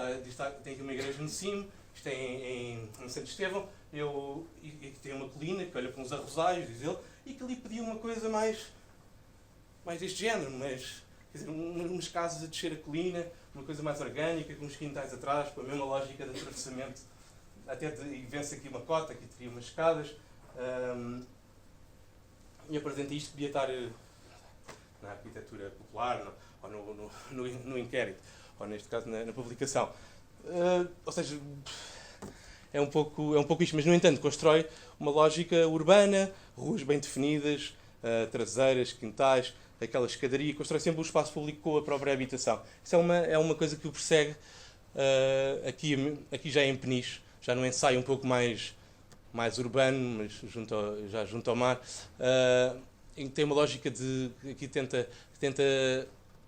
tem aqui uma igreja no cimo, isto é em Santo Estevão, e aqui tem uma colina que olha para uns arrozais, diz ele, e que ali pedia uma coisa mais deste género, mas quer dizer, umas casas a descer a colina, uma coisa mais orgânica, com uns quintais atrás, com a mesma lógica de atravessamento, e vence aqui uma cota, aqui teria umas escadas, e apresenta isto que podia estar na arquitetura popular, ou no inquérito, ou neste caso na publicação. Ou seja, é um pouco isto, mas no entanto constrói uma lógica urbana, ruas bem definidas, traseiras, quintais, aquela escadaria, constrói sempre o espaço público com a própria habitação. Isso é uma coisa que o persegue aqui já em Peniche, já num ensaio um pouco mais urbano, mas já junto ao mar, em que tem uma lógica que tenta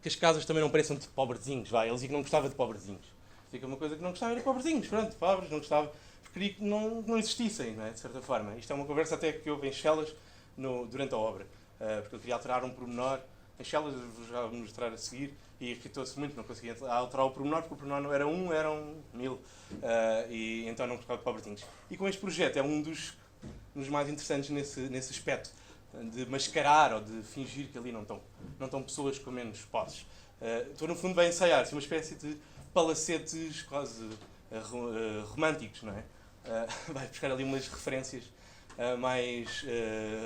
que as casas também não pareçam de pobrezinhos. Ele dizia que não gostava de pobrezinhos. Fica uma coisa que não gostava era de pobrezinhos, pronto, pobres, não gostava, porque queria que não existissem, não é? De certa forma. Isto é uma conversa até que houve em Chelas durante a obra, porque eu queria alterar um pormenor. Em Chelas, já vou mostrar a seguir, e irritou-se muito, não conseguia alterar o pormenor, porque o pormenor não era eram 1000, e então não gostava de pobrezinhos. E com este projeto é um dos mais interessantes nesse aspecto, de mascarar ou de fingir que ali não estão pessoas com menos posses. Então, no fundo, vai ensaiar-se uma espécie de palacetes quase românticos, não é? Vai buscar ali umas referências mais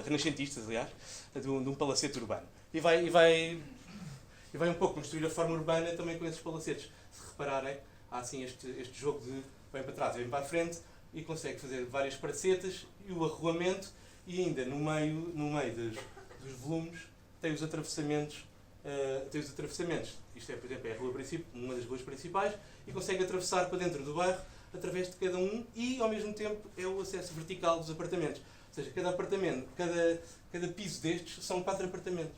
renascentistas, aliás, de um palacete urbano. E vai um pouco construir a forma urbana também com esses palacetes. Se repararem, há assim este jogo de vem para trás e vem para a frente e consegue fazer várias pracetas e o arruamento, e ainda no meio dos volumes tem os atravessamentos. Isto é, por exemplo, é a rua uma das ruas principais, e consegue atravessar para dentro do bairro através de cada um, e ao mesmo tempo é o acesso vertical dos apartamentos. Ou seja, cada apartamento, cada piso destes são 4 apartamentos.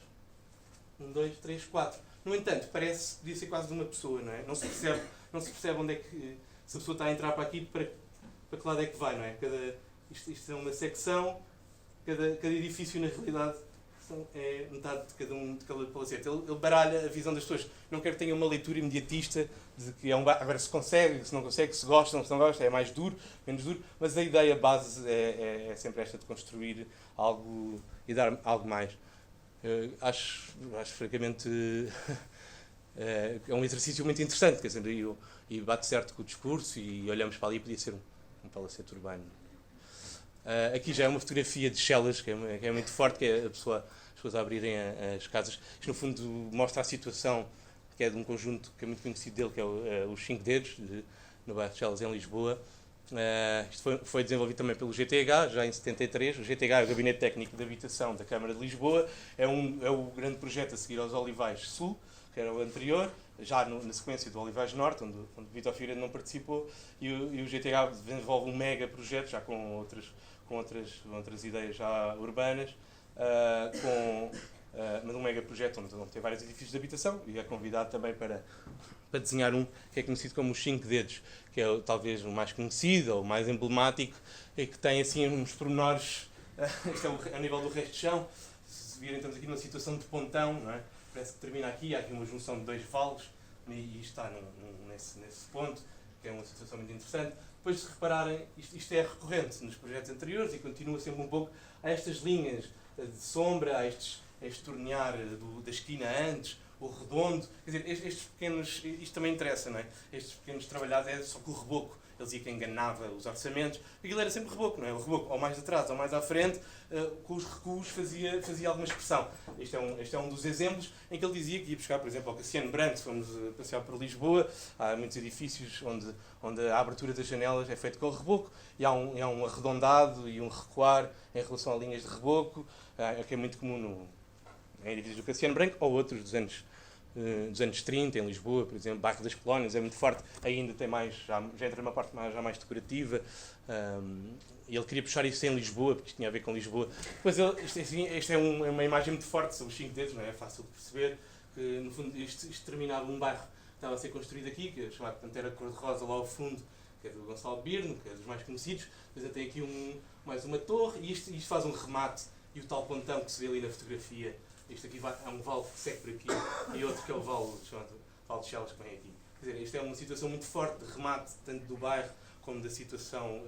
1, 2, 3, 4. No entanto, parece que podia ser quase de uma pessoa, não é? Não se percebe onde é que, se a pessoa está a entrar para aqui, para que lado é que vai, não é? Isto é uma secção, cada edifício, na realidade, é metade de cada palacete. Ele baralha a visão das pessoas. Não quer que tenha uma leitura imediatista de que agora se consegue, se não consegue, se gostam, se não gostam, é mais duro, menos duro, mas a ideia base é sempre esta de construir algo e dar algo mais. Acho francamente é um exercício muito interessante, quer dizer, e bate certo com o discurso, e olhamos para ali, podia ser um palacete urbano. Aqui já é uma fotografia de Chelas, que é muito forte, que é as pessoas a abrirem as casas. Isto, no fundo, mostra a situação, que é de um conjunto que é muito conhecido dele, que é os 5 Dedos, no bairro de Chelas, em Lisboa, Isto foi desenvolvido também pelo GTH, já em 73. O GTH é o Gabinete Técnico de Habitação da Câmara de Lisboa. É o grande projeto a seguir aos Olivais Sul, que era o anterior, já na sequência do Olivais Norte, onde Vítor Figueiredo não participou, e o GTH desenvolve um mega projeto, já com outras ideias já urbanas, mas um mega projeto onde tem vários edifícios de habitação, e é convidado também para desenhar que é conhecido como os 5 dedos, que é talvez o mais conhecido ou o mais emblemático, e que tem assim uns pormenores, isto é a nível do resto de chão. Se virem, estamos aqui numa situação de pontão, não é? Parece que termina aqui, há aqui uma junção de 2 vales, e está nesse ponto, que é uma situação muito interessante. Depois, se repararem, isto é recorrente nos projetos anteriores e continua sempre um pouco a estas linhas de sombra, a este tornear da esquina antes, o redondo, quer dizer, estes pequenos, isto também interessa, não é? Estes pequenos trabalhados é só com o reboco. Ele dizia que enganava os orçamentos. Aquilo era sempre reboco, não é? O reboco, ou mais atrás ou mais à frente, com os recuos fazia alguma expressão. Este é um dos exemplos em que ele dizia que ia buscar, por exemplo, ao Cassiano Branco, se fomos passear por Lisboa, há muitos edifícios onde a abertura das janelas é feita com o reboco, e há um arredondado e um recuar em relação a linhas de reboco, que é muito comum em edifícios do Cassiano Branco, ou outros dos anos 30, em Lisboa, por exemplo, Bairro das Colónias, é muito forte, ainda tem mais, já entra numa parte mais decorativa, e ele queria puxar isso em Lisboa, porque isto tinha a ver com Lisboa. Depois, isto é uma imagem muito forte, são os 5 dedos, não é? É fácil de perceber que, no fundo, isto terminava um bairro que estava a ser construído aqui, que é chamado Pantera Cor-de-Rosa, lá ao fundo, que é do Gonçalo Birno, que é dos mais conhecidos. Depois tem aqui mais uma torre, e isto faz um remate, e o tal pontão que se vê ali na fotografia. Isto aqui é um vale que segue por aqui, e outro que é o vale chamado Vale de Chelas, que vem aqui. Quer dizer, isto é uma situação muito forte de remate, tanto do bairro como da situação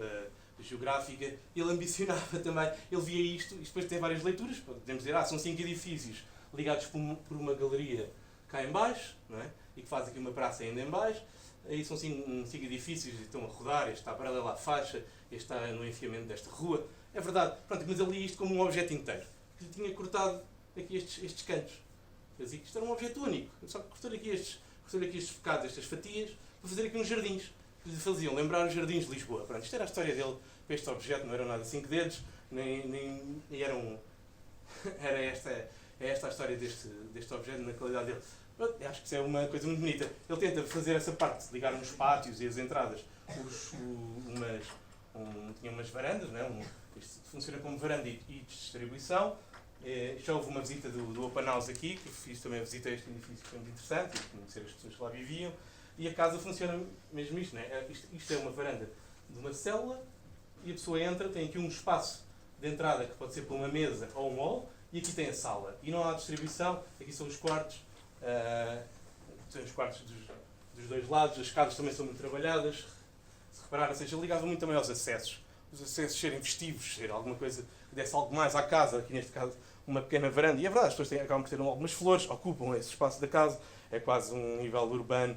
geográfica. Ele ambicionava também, ele via isto, e depois tem várias leituras, podemos dizer, são 5 edifícios ligados por uma galeria cá em baixo, não é? E que faz aqui uma praça ainda em baixo. Aí são 5 edifícios que estão a rodar, este está paralelo à faixa, este está no enfiamento desta rua. É verdade, pronto, mas ele lia isto como um objeto inteiro, que lhe tinha cortado aqui estes cantos. Eu dizia que isto era um objeto único. Só que cortou aqui estes bocados, estas fatias, para fazer aqui uns jardins, que lhe faziam lembrar os jardins de Lisboa. Pronto, isto era a história dele para este objeto, não eram nada 5 dedos, nem era esta a história deste objeto na qualidade dele. Pronto, acho que isso é uma coisa muito bonita. Ele tenta fazer essa parte, de ligar uns pátios e as entradas, tinha umas varandas, não é? Isto funciona como varanda e distribuição. Já houve uma visita do Open House aqui, que fiz também a visita a este edifício, que foi muito interessante, e conhecer as pessoas que lá viviam. E a casa funciona mesmo isto, não é? Isto é uma varanda de uma célula, e a pessoa entra, tem aqui um espaço de entrada que pode ser para uma mesa ou um hall, e aqui tem a sala. E não há distribuição, aqui são os quartos, são os quartos dos dois lados, as escadas também são muito trabalhadas. Se reparar, ou seja, ligava muito também aos acessos. Os acessos serem festivos, ser alguma coisa que desse algo mais à casa, aqui neste caso uma pequena varanda. E é verdade, as pessoas acabam por ter algumas flores, ocupam esse espaço da casa, é quase um nível urbano.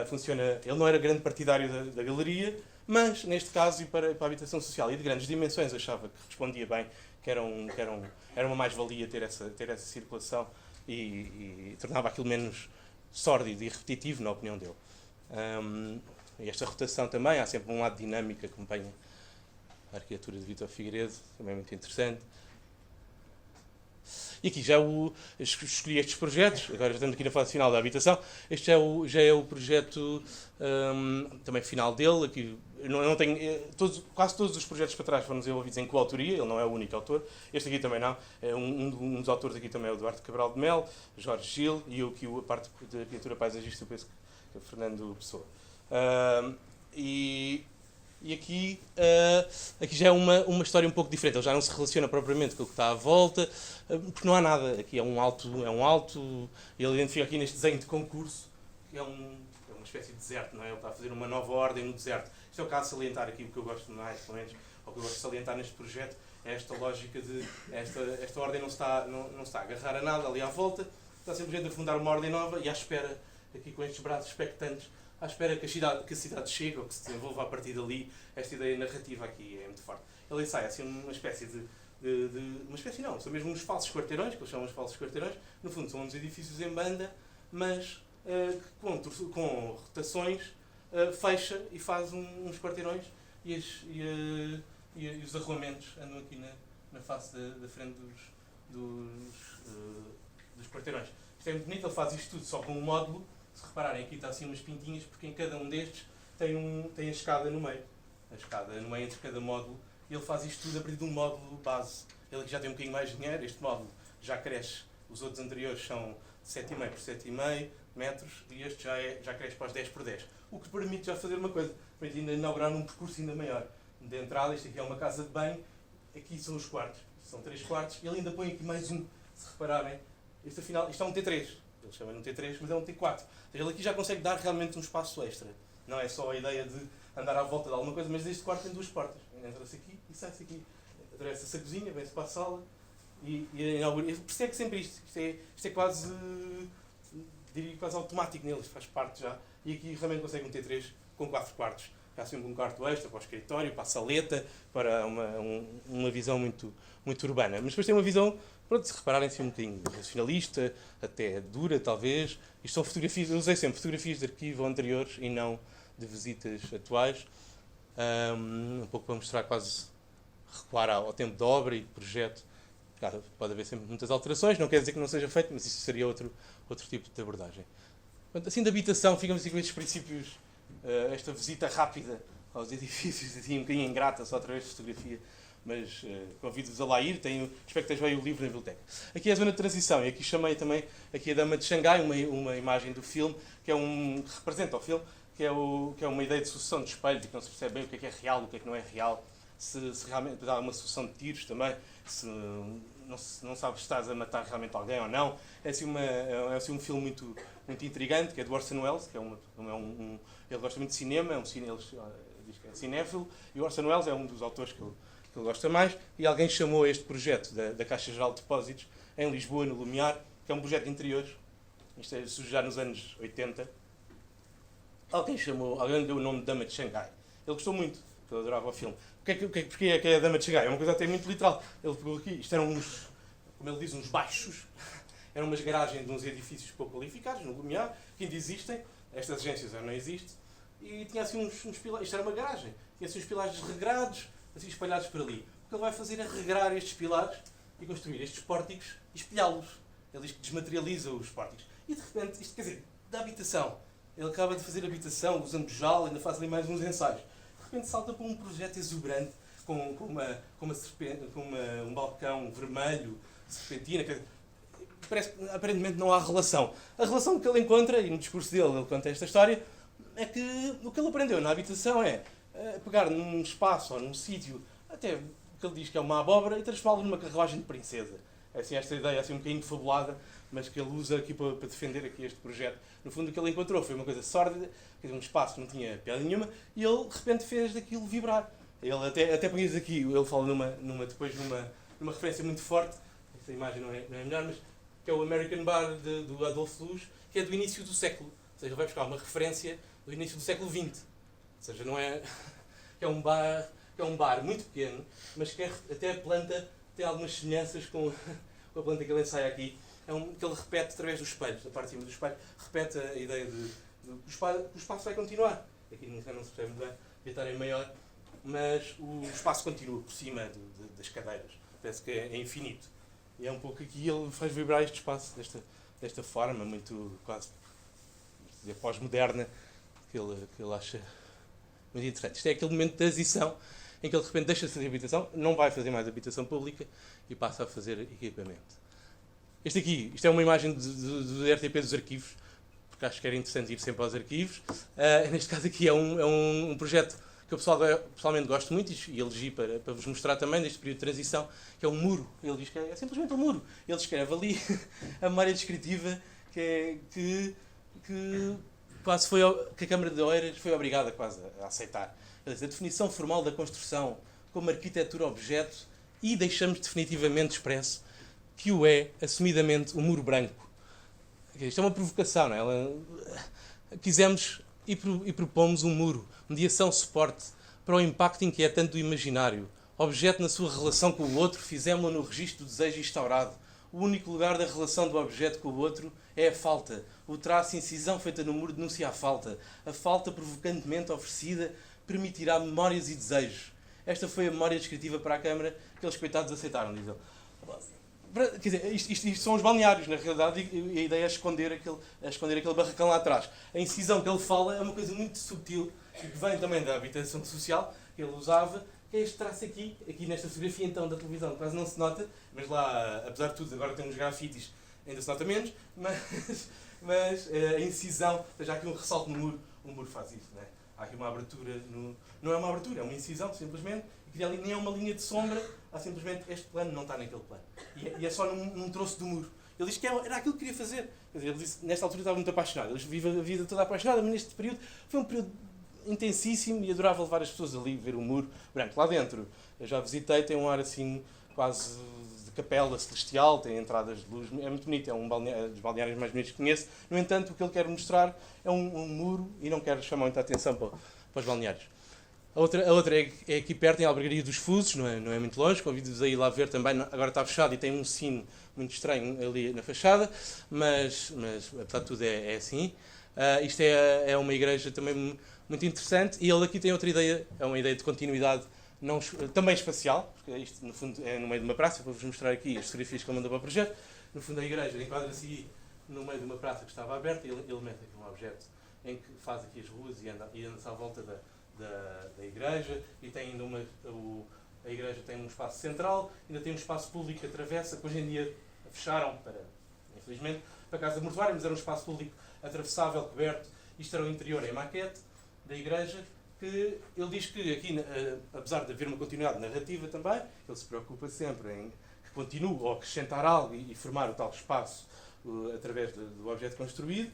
Funciona. Ele não era grande partidário da galeria, mas neste caso, e para a habitação social e de grandes dimensões, achava que respondia bem, que era uma mais-valia ter essa circulação e tornava aquilo menos sórdido e repetitivo, na opinião dele. E esta rotação também, há sempre um lado dinâmico que acompanha a arquitetura de Vítor Figueiredo, também muito interessante. E aqui escolhi estes projetos, agora já estamos aqui na fase final da habitação. Este já é o projeto também final dele. Aqui, não tenho, quase todos os projetos para trás foram desenvolvidos em coautoria, ele não é o único autor. Este aqui também não. Um dos autores aqui também é o Eduardo Cabral de Melo, Jorge Gil, e eu aqui a parte da arquitetura paisagista, eu penso que é o Fernando Pessoa. E aqui já é uma história um pouco diferente. Ele já não se relaciona propriamente com o que está à volta, porque não há nada. Aqui é um alto. Ele identifica aqui neste desenho de concurso que é uma espécie de deserto, não é? Ele está a fazer uma nova ordem no deserto. Isto é o caso de salientar aqui, o que eu gosto mais, pelo menos, ou que eu gosto de salientar neste projeto, é esta lógica de esta ordem não está a agarrar a nada ali à volta, está simplesmente a fundar uma ordem nova e à espera, aqui com estes braços expectantes, à espera que a cidade chegue ou que se desenvolva a partir dali. Esta ideia narrativa aqui é muito forte. Ele ensaia assim uma espécie são mesmo uns falsos quarteirões, que eles chamam de falsos quarteirões. No fundo são uns edifícios em banda, mas com rotações, fecha e faz uns quarteirões e os arruamentos andam aqui na face da frente dos quarteirões. Isto é muito bonito, ele faz isto tudo só com um módulo. Se repararem, aqui está assim umas pintinhas, porque em cada um destes tem a escada no meio. A escada no meio entre cada módulo. E ele faz isto tudo a partir de um módulo base. Ele aqui já tem um bocadinho mais de dinheiro, este módulo já cresce. Os outros anteriores são 7,5 por 7,5 metros e este já cresce para os 10 por 10. O que permite já fazer uma coisa, permite ainda inaugurar um percurso ainda maior. De entrada, isto aqui é uma casa de banho, aqui são os quartos. São 3 quartos e ele ainda põe aqui mais um, se repararem. Isto é um T3. Eles chamam de um T3, mas é um T4. Ele aqui já consegue dar realmente um espaço extra. Não é só a ideia de andar à volta de alguma coisa, mas este quarto tem 2 portas. Entra-se aqui e sai-se aqui. Atravessa-se a cozinha, vem-se para a sala e inaugura. Percebe sempre isto. Isto é quase, diria quase automático neles, faz parte já. E aqui realmente consegue um T3 com 4 quartos. Há sempre um quarto extra para o escritório, para a saleta, para uma visão muito, muito urbana. Mas depois tem uma visão, pronto, se repararem assim um bocadinho racionalista, até dura talvez. Isto são fotografias, eu usei sempre fotografias de arquivo anteriores e não de visitas atuais. Um pouco para mostrar quase recuar ao tempo de obra e de projeto. Claro, pode haver sempre muitas alterações, não quer dizer que não seja feito, mas isso seria outro tipo de abordagem. Portanto, assim de habitação, ficamos assim com estes princípios, esta visita rápida aos edifícios, assim um bocadinho ingrata, só através de fotografia, mas convido-vos a lá ir, espero que estejam aí o livro na biblioteca. Aqui é a zona de transição, e aqui chamei também aqui a Dama de Xangai, uma imagem do filme, que representa o filme, que é uma ideia de sucessão de espelhos, e que não se percebe bem o que é real, o que não é real, se realmente há uma sucessão de tiros também, se não sabes se estás a matar realmente alguém ou não. É assim um filme muito, muito intrigante, que é do Orson Welles, que ele gosta muito de cinema, ele diz que é cinéfilo, e o Orson Welles é um dos autores que ele gosta mais, e alguém chamou este projeto da Caixa Geral de Depósitos, em Lisboa, no Lumiar, que é um projeto de interiores, isto surgiu já nos anos 80, alguém deu o nome de Dama de Xangai. Ele gostou muito, porque ele adorava o filme. Porquê é que é a Dama de Xangai? É uma coisa até muito literal. Ele pegou aqui, isto eram como ele diz, uns baixos, eram umas garagens de uns edifícios pouco qualificados, no Lumiar, que ainda existem, estas agências já não existem, e tinha assim uns pilares, isto era uma garagem, tinha assim uns pilares regrados, assim espalhados por ali. O que ele vai fazer é regrar estes pilares e construir estes pórticos e espelhá-los. Ele diz que desmaterializa os pórticos. E de repente, isto quer dizer, da habitação. Ele acaba de fazer habitação, usando jala, ainda faz ali mais uns ensaios. De repente salta para um projeto exuberante, com um balcão vermelho, serpentina. Parece que aparentemente não há relação. A relação que ele encontra, e no discurso dele ele conta esta história, é que o que ele aprendeu na habitação é pegar num espaço ou num sítio, até que ele diz que é uma abóbora, e transformá-lo numa carruagem de princesa. É assim, esta ideia assim, um bocadinho fabulada, mas que ele usa aqui para defender aqui este projeto. No fundo, o que ele encontrou foi uma coisa sórdida, um espaço que não tinha piada nenhuma, e ele, de repente, fez daquilo vibrar. Ele até põe aqui, ele fala depois numa referência muito forte, esta imagem não é melhor, mas que é o American Bar do Adolf Luz, que é do início do século. Ou seja, ele vai buscar uma referência do início do século XX. Ou seja, não é... que é um bar muito pequeno, mas que até a planta tem algumas semelhanças com a planta que ele ensaia aqui. Que ele repete através dos espelhos, da parte de cima do espelho, repete a ideia de que o espaço vai continuar. Aqui não se percebe muito bem, devia estar em maior, mas o espaço continua por cima das cadeiras. Parece que é infinito. E é um pouco aqui, ele faz vibrar este espaço desta forma, muito quase pós-moderna, que ele acha muito interessante. Isto é aquele momento de transição em que ele de repente deixa de fazer habitação, não vai fazer mais habitação pública e passa a fazer equipamento. Isto é uma imagem do RTP dos arquivos, porque acho que era interessante ir sempre aos arquivos. Neste caso aqui é um projeto que eu pessoalmente gosto muito e elegi para vos mostrar também, deste período de transição, que é um muro. Ele diz que é simplesmente um muro. Ele escreve ali a memória descritiva que quase que a Câmara de Oeiras foi obrigada quase a aceitar. Ele diz, a definição formal da construção como arquitetura-objeto, e deixamos definitivamente expresso que o é, assumidamente, o muro branco. Isto é uma provocação, não é? Quisemos e propomos um muro, mediação-suporte, para o impacto inquietante do imaginário. Objeto na sua relação com o outro, fizemos-lo no registro do desejo instaurado. O único lugar da relação do objeto com o outro é a falta. O traço e incisão feita no muro denuncia a falta. A falta provocantemente oferecida permitirá memórias e desejos. Esta foi a memória descritiva para a Câmara que eles, coitados, aceitaram, diz ele. Quer dizer, isto são os balneários, na realidade, e a ideia é esconder aquele barracão lá atrás. A incisão que ele fala é uma coisa muito subtil, e que vem também da habitação social que ele usava, que é este traço aqui nesta fotografia então da televisão, quase não se nota, mas lá, apesar de tudo, agora tem uns grafites, ainda se nota menos, mas a incisão, ou seja, há aqui um ressalto no muro, o muro faz isso, não é? Há aqui uma abertura, não é uma abertura, é uma incisão, simplesmente, e ali nem é uma linha de sombra, há simplesmente este plano não está naquele plano. E é só num troço do muro. Ele diz que era aquilo que queria fazer. Quer dizer, ele disse, nesta altura estava muito apaixonado, ele vive a vida toda apaixonada, mas neste período foi um período intensíssimo e adorava levar as pessoas ali, ver o muro branco. Lá dentro, eu já visitei, tem um ar assim, quase de capela celestial, tem entradas de luz, é muito bonito, é um dos balneários mais bonitos que conheço. No entanto, o que ele quer mostrar é um muro e não quer chamar muita atenção para os balneários. A outra é aqui perto, em Albergaria dos Fusos, não é muito longe, convido-vos a ir lá ver também, agora está fechado e tem um sino muito estranho ali na fachada, mas apesar de tudo é assim. Isto é uma igreja também muito interessante e ele aqui tem outra ideia, é uma ideia de continuidade também espacial, porque isto no fundo é no meio de uma praça, vou-vos mostrar aqui as fotografias que ele mandou para o projeto. No fundo a igreja enquadra-se no meio de uma praça que estava aberta e ele mete aqui um objeto em que faz aqui as ruas e anda-se à volta da igreja e tem ainda a igreja tem um espaço central, ainda tem um espaço público que atravessa, que hoje em dia fecharam infelizmente, para a Casa Mortuária, mas era um espaço público atravessável, coberto. Isto era o interior em maquete da igreja, que ele diz que aqui, apesar de haver uma continuidade narrativa também, ele se preocupa sempre em que continue ou acrescentar algo e formar o tal espaço através do objeto construído.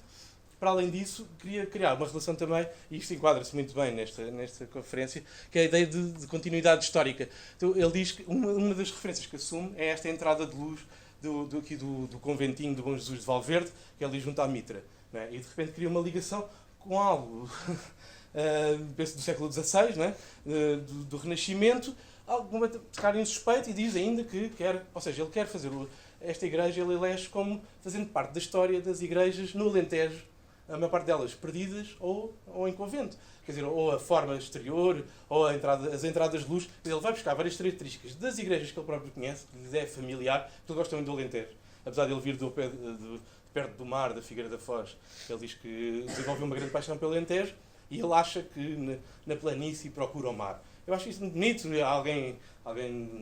Para além disso, queria criar uma relação também, e isto enquadra-se muito bem nesta conferência, que é a ideia de continuidade histórica. Então, ele diz que uma das referências que assume é esta entrada de luz do conventinho do Bom Jesus de Valverde, que é ali junto à Mitra. Não é? E de repente cria uma ligação com algo, penso do século XVI, não é? do Renascimento, alguma tocar suspeito e diz ainda que quer, ou seja, ele quer fazer esta igreja, ele elege como fazendo parte da história das igrejas no Alentejo, a maior parte delas perdidas ou em convento. Quer dizer, ou a forma exterior, ou as entradas de luz. Ele vai buscar várias características das igrejas que ele próprio conhece, que lhes é familiar, que ele gosta muito do Alentejo. Apesar de ele vir de perto do mar, da Figueira da Foz, ele diz que desenvolveu uma grande paixão pelo Alentejo e ele acha que na planície procura o mar. Eu acho isso muito bonito. Alguém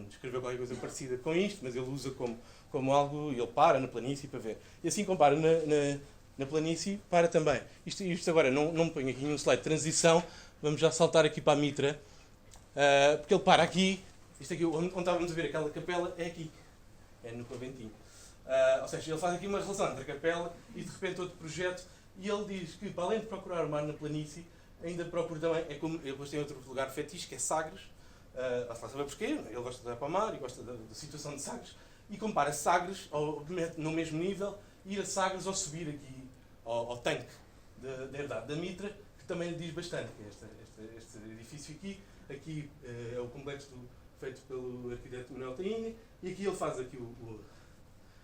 escreveu qualquer coisa parecida com isto, mas ele usa como algo, ele para na planície para ver. E assim compara na planície, para também. Isto agora, não me ponho aqui nenhum slide de transição, vamos já saltar aqui para a Mitra, porque ele para aqui, isto aqui, onde estávamos a ver aquela capela, é aqui, é no conventinho. Ou seja, ele faz aqui uma relação entre a capela e de repente outro projeto, e ele diz que, para além de procurar o mar na planície, ainda procura também, ele depois tem outro lugar fetiche, que é Sagres, lá se saber porquê, ele gosta de ir para o mar e gosta da situação de Sagres, e compara Sagres, no mesmo nível, ir a Sagres ou subir aqui ao tanque da herdade da Mitra, que também lhe diz bastante, que é este edifício aqui é o complexo feito pelo arquiteto Manuel Taini, e aqui ele faz aqui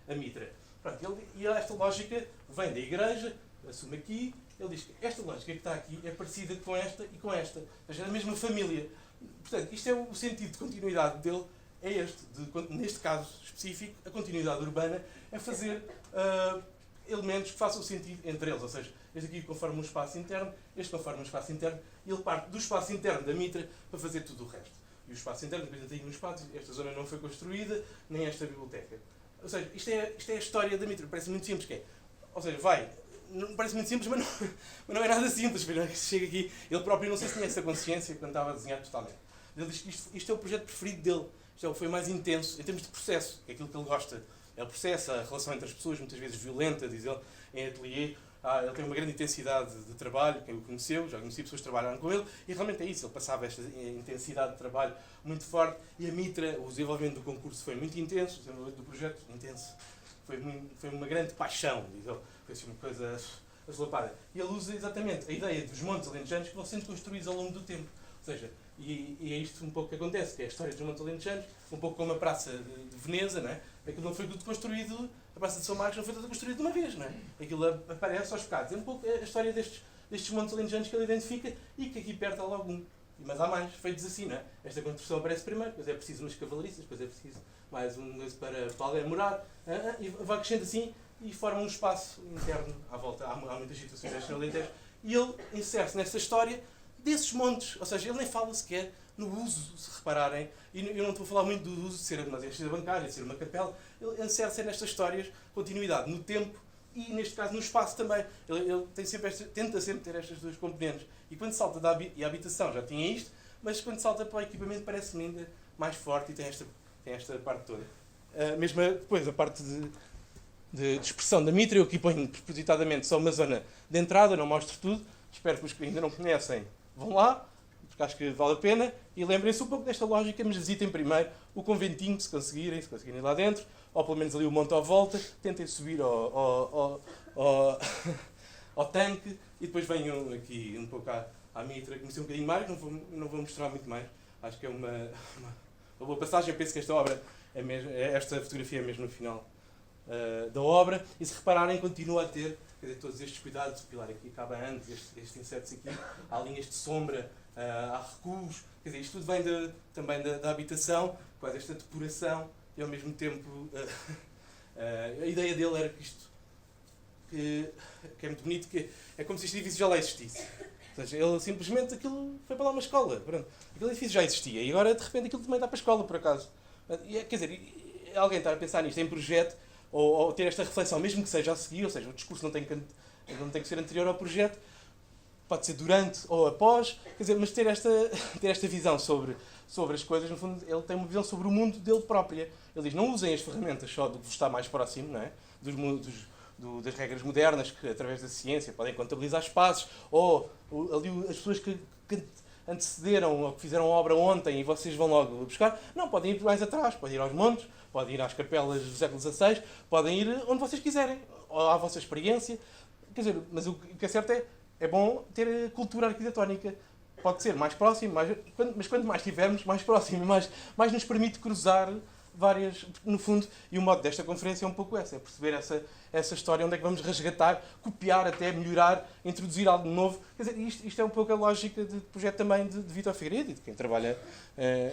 a Mitra. Pronto, e esta lógica vem da igreja, assume aqui, ele diz que esta lógica que está aqui é parecida com esta e com esta, ou seja, é da mesma família. Portanto, isto é o sentido de continuidade dele, é neste caso específico, a continuidade urbana é fazer elementos que façam sentido entre eles, ou seja, este aqui conforme um espaço interno, este conforme um espaço interno, e ele parte do espaço interno da Mitra para fazer tudo o resto. E o espaço interno, depois tem no espaço, esta zona não foi construída, nem esta biblioteca. Ou seja, isto é a história da Mitra, parece muito simples, ou seja, não parece muito simples, mas não é nada simples, chega aqui, ele próprio não sei se tinha essa consciência quando estava a desenhar totalmente. Ele diz que isto é o projeto preferido dele, isto foi mais intenso, em termos de processo, é aquilo que ele gosta. É o processo, a relação entre as pessoas, muitas vezes violenta, diz ele, em ateliê. Ele tem uma grande intensidade de trabalho, quem o conheceu, já conheci pessoas que trabalharam com ele, e realmente é isso, ele passava esta intensidade de trabalho muito forte, e a Mitra, o desenvolvimento do concurso foi muito intenso, o desenvolvimento do projeto, intenso. Foi uma grande paixão, diz ele, foi assim uma coisa asolapada. E ele usa exatamente a ideia dos montes alentejanos que vão sendo construídos ao longo do tempo. Ou seja, e é isto um pouco que acontece, que é a história dos montes alentejanos, um pouco como a Praça de Veneza, não é? Aquilo não foi tudo construído, a Praça de São Marcos não foi tudo construído de uma vez, não é? Aquilo aparece aos bocados. É um pouco a história destes montes alentejanos que ele identifica e que aqui perto há logo um. Mas há mais feitos assim, não é? Esta construção aparece primeiro, depois é preciso umas cavalariças, depois é preciso mais um para alguém morar, e vai crescendo assim e forma um espaço interno à volta. Há muitas situações destas no Alentejo. E ele insere-se nessa história desses montes, ou seja, ele nem fala sequer no uso, se repararem, e eu não estou a falar muito do uso de ser uma agência bancária, de ser uma capela, ele insere-se nestas histórias, continuidade no tempo e, neste caso, no espaço também. Ele tem tenta sempre ter estas duas componentes. E quando salta da habitação já tinha isto, mas quando salta para o equipamento parece-me ainda mais forte e tem esta parte toda. Mesmo depois a parte de expressão da mitra, eu aqui ponho propositadamente só uma zona de entrada, não mostro tudo. Espero que os que ainda não conhecem vão lá, porque acho que vale a pena. E lembrem-se um pouco desta lógica, mas visitem primeiro o conventinho, se conseguirem ir lá dentro, ou pelo menos ali o monte à volta, tentem subir ao tanque e depois venham aqui um pouco à mitra, conhecer um bocadinho mais, não vou mostrar muito mais. Acho que é uma boa passagem. Eu penso que esta obra, esta fotografia é mesmo no final da obra, e se repararem continua a ter, quer dizer, todos estes cuidados. O pilar aqui acaba antes, estes insetos aqui, há linhas de sombra, há recuos, quer dizer, isto tudo vem também da habitação, quase esta depuração, e ao mesmo tempo a ideia dele era que isto, que é muito bonito, que é como se este edifício já lá existisse. Ou seja, ele simplesmente, aquilo foi para lá uma escola, pronto. Aquele edifício já existia, e agora de repente aquilo também dá para a escola, por acaso. Quer dizer, alguém está a pensar nisto em projeto, ou ter esta reflexão, mesmo que seja a seguir, ou seja, o discurso não tem que ser anterior ao projeto, pode ser durante ou após, quer dizer, mas ter esta visão sobre as coisas, no fundo, ele tem uma visão sobre o mundo dele própria. Ele diz, não usem as ferramentas só do que vos está mais próximo, não é? Das regras modernas, que através da ciência podem contabilizar espaços, ou ali as pessoas que antecederam ou que fizeram a obra ontem e vocês vão logo buscar. Não, podem ir mais atrás, podem ir aos montes, podem ir às capelas do século XVI, podem ir onde vocês quiserem, ou à vossa experiência. Quer dizer, mas o que é certo é bom ter cultura arquitetónica. Pode ser mais próximo, mas quanto mais tivermos, mais próximo, mais nos permite cruzar várias, no fundo, e o modo desta conferência é um pouco essa, é perceber essa história, onde é que vamos resgatar, copiar até, melhorar, introduzir algo novo. Quer dizer, isto é um pouco a lógica de projeto também de Vítor Figueiredo e de quem trabalha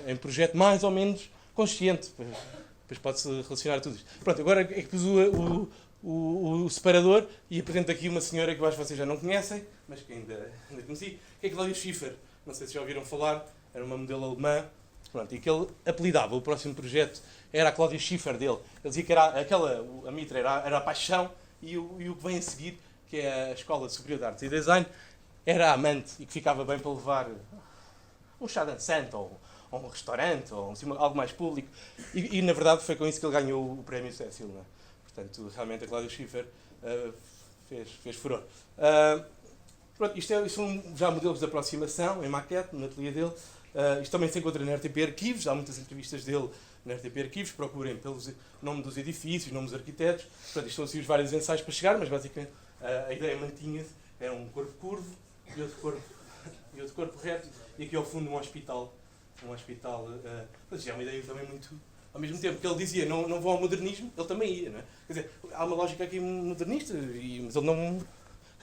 em projeto mais ou menos consciente. Depois pode-se relacionar a tudo isto. Pronto, agora é que pus o separador e apresento aqui uma senhora que eu acho que vocês já não conhecem, mas que ainda conheci, que é Cláudia Schiffer. Não sei se já ouviram falar, era uma modelo alemã. Pronto, e que ele apelidava o próximo projeto, era a Cláudia Schiffer dele. Ele dizia que a mitra era a paixão, e o que vem a seguir, que é a Escola Superior de Artes e Design, era a amante, e que ficava bem para levar um chá dançante, ou um restaurante, ou algo mais público. E na verdade foi com isso que ele ganhou o prémio Cecil, não é? Portanto, realmente a Cláudia Schiffer fez furor. Pronto, isto são já modelos de aproximação, em maquete, no ateliê dele. Isto também se encontra na RTP Arquivos, há muitas entrevistas dele na RTP Arquivos, procurem pelo nome dos edifícios, nomes dos arquitetos. Portanto, isto são assim os vários ensaios para chegar, mas basicamente a ideia mantinha-se, era um corpo curvo e outro corpo reto, e aqui ao fundo um hospital. Mas já é uma ideia também muito... Ao mesmo tempo que ele dizia não vão ao modernismo, ele também ia, não é? Quer dizer, há uma lógica aqui modernista, mas ele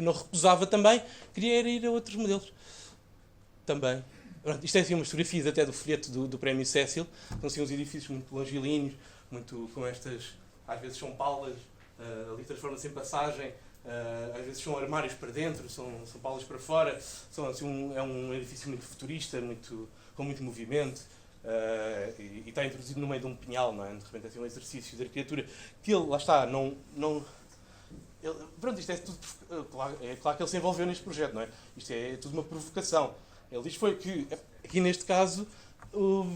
não recusava também, queria ir a outros modelos. Também. Pronto, isto é assim umas fotografias até do folheto do prémio Cecil. São assim uns edifícios muito longilíneos, muito com estas, às vezes são paulas, ali transformam-se em passagem, às vezes são armários para dentro, são paulas para fora. São assim é um edifício muito futurista, com muito movimento, e está introduzido no meio de um pinhal, não é? De repente é assim um exercício de arquitetura que ele, lá está, pronto, isto é tudo, é claro que ele se envolveu neste projeto, não é? Isto é tudo uma provocação. Ele diz que, aqui neste caso,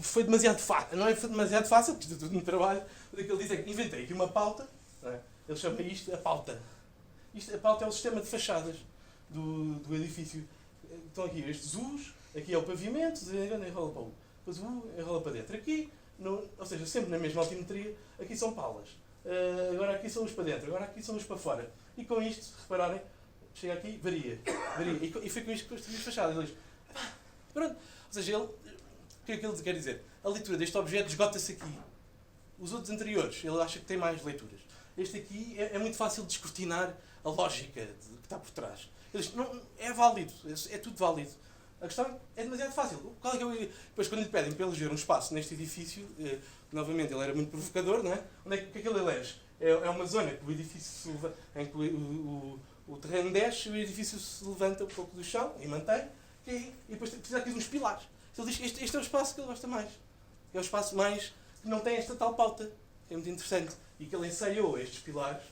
foi demasiado fácil. Não é demasiado fácil, porque isto é tudo um trabalho. O que ele diz é que inventei aqui uma pauta, não é? Ele chama isto a pauta. A pauta é o sistema de fachadas do edifício. Estão aqui estes U's, aqui é o pavimento, enrola para o U. Depois o U enrola para dentro. Aqui, ou seja, sempre na mesma altimetria, aqui são paulas. Agora aqui são os para dentro, agora aqui são os para fora. E com isto, se repararem, chega aqui, varia. E foi com isto que construí as fachadas. Ele diz, pronto. Ou seja, o que é que ele quer dizer? A leitura deste objeto esgota-se aqui. Os outros anteriores, ele acha que tem mais leituras. Este aqui é muito fácil de descortinar a lógica que está por trás. Ele diz, não, é válido, é tudo válido. A questão é demasiado fácil. Qual é que depois, quando lhe pedem para eleger um espaço neste edifício, novamente ele era muito provocador, não é? O que é que ele elege? É uma zona que o edifício se leva, em que o terreno desce e o edifício se levanta um pouco do chão e mantém, e depois precisa aqui de uns pilares. Ele diz que este é o espaço que ele gosta mais. É o espaço mais que não tem esta tal pauta. É muito interessante. E que ele ensaiou estes pilares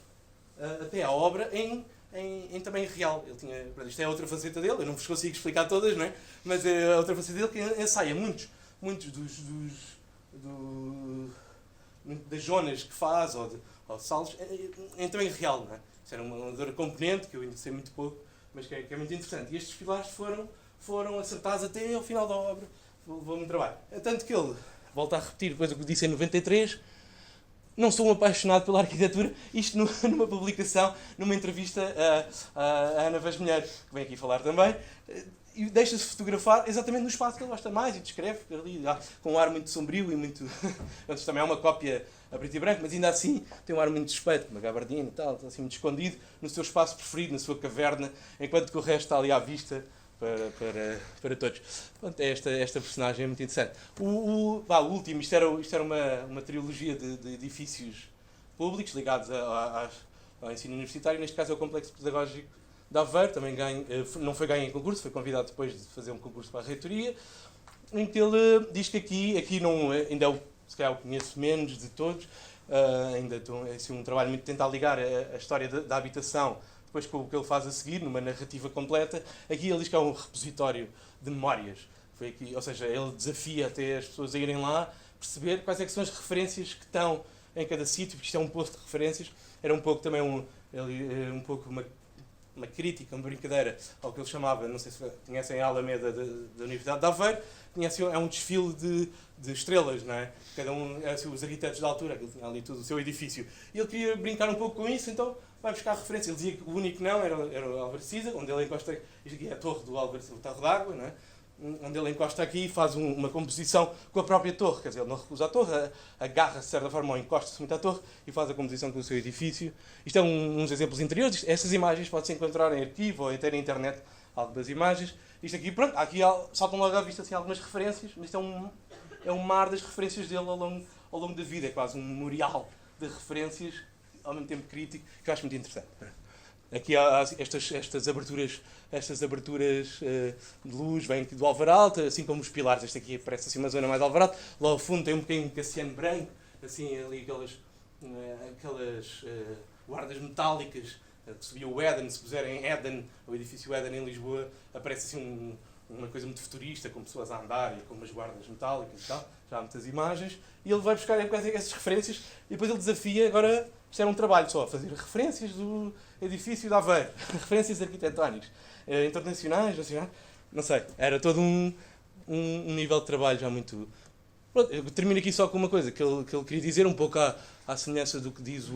até à obra em tamanho real. Ele tinha, isto é outra faceta dele, eu não vos consigo explicar todas, não é? Mas é outra faceta dele que ensaia muitos das zonas que faz ou salos em tamanho real, não é? Isso era uma outra componente que eu ainda sei muito pouco, mas que é muito interessante. E estes pilares foram acertados até ao final da obra. Levou muito trabalho. Tanto que ele, volta a repetir depois o que disse em 93, não sou um apaixonado pela arquitetura, isto numa publicação, numa entrevista a Ana Vasmilheiro, que vem aqui falar também, e deixa-se fotografar exatamente no espaço que ele gosta mais e descreve ali, com um ar muito sombrio e muito... Antes também é uma cópia a preto e branco, mas ainda assim tem um ar muito suspeito, uma gabardina e tal, assim muito escondido, no seu espaço preferido, na sua caverna, enquanto que o resto está ali à vista para todos. Pronto, esta personagem é muito interessante. O último, isto era uma trilogia de edifícios públicos ligados ao ensino universitário, neste caso é o Complexo Pedagógico de Aveiro, também não foi ganho em concurso, foi convidado depois de fazer um concurso para a reitoria, em que ele diz que aqui não, ainda se calhar o conheço menos de todos, ainda é assim, um trabalho muito tentar ligar a história da habitação depois com o que ele faz a seguir, numa narrativa completa. Aqui ele diz que é um repositório de memórias. Foi aqui, ou seja, ele desafia até as pessoas a irem lá, perceber quais é que são as referências que estão em cada sítio, porque isto é um posto de referências. Era um pouco também um pouco uma crítica, uma brincadeira ao que ele chamava, não sei se conhecem a Alameda da Universidade de Aveiro, é um desfile de estrelas, não é? Cada um, assim, os arquitetos da altura, aquilo tinha ali tudo o seu edifício. E ele queria brincar um pouco com isso, então vai buscar referência. Ele dizia que o único não era o Alvarcida, onde ele encosta, isto aqui é a torre do Alvarcida, o Torre d'Água, não é? Onde ele encosta aqui e faz uma composição com a própria torre, quer dizer, ele não recusa a torre, agarra-se de certa forma ou encosta-se muito à torre e faz a composição com o seu edifício. Isto é uns exemplos interiores, estas imagens podem-se encontrar em arquivo ou até na internet, algo das imagens. Isto aqui, pronto, aqui saltam logo à vista assim, algumas referências, mas isto é um mar das referências dele ao longo da vida, é quase um memorial de referências, ao mesmo tempo crítico, que eu acho muito interessante. Aqui há estas aberturas de luz, vêm do Alvarado, assim como os pilares. Este aqui parece assim uma zona mais Alvarado. Lá ao fundo tem um bocadinho de cassiano branco, assim ali aquelas guardas metálicas que subia o Éden. Se puserem Éden, o edifício Éden em Lisboa, aparece assim uma coisa muito futurista, com pessoas a andar e com umas guardas metálicas e tal. Já há muitas imagens. E ele vai buscar essas referências e depois ele desafia agora. Isto era um trabalho só, fazer referências do edifício de Aveiro, referências arquitetónicas, internacionais, nacionais, não sei, era todo um nível de trabalho já muito... Pronto, eu termino aqui só com uma coisa que ele queria dizer, um pouco à semelhança do que diz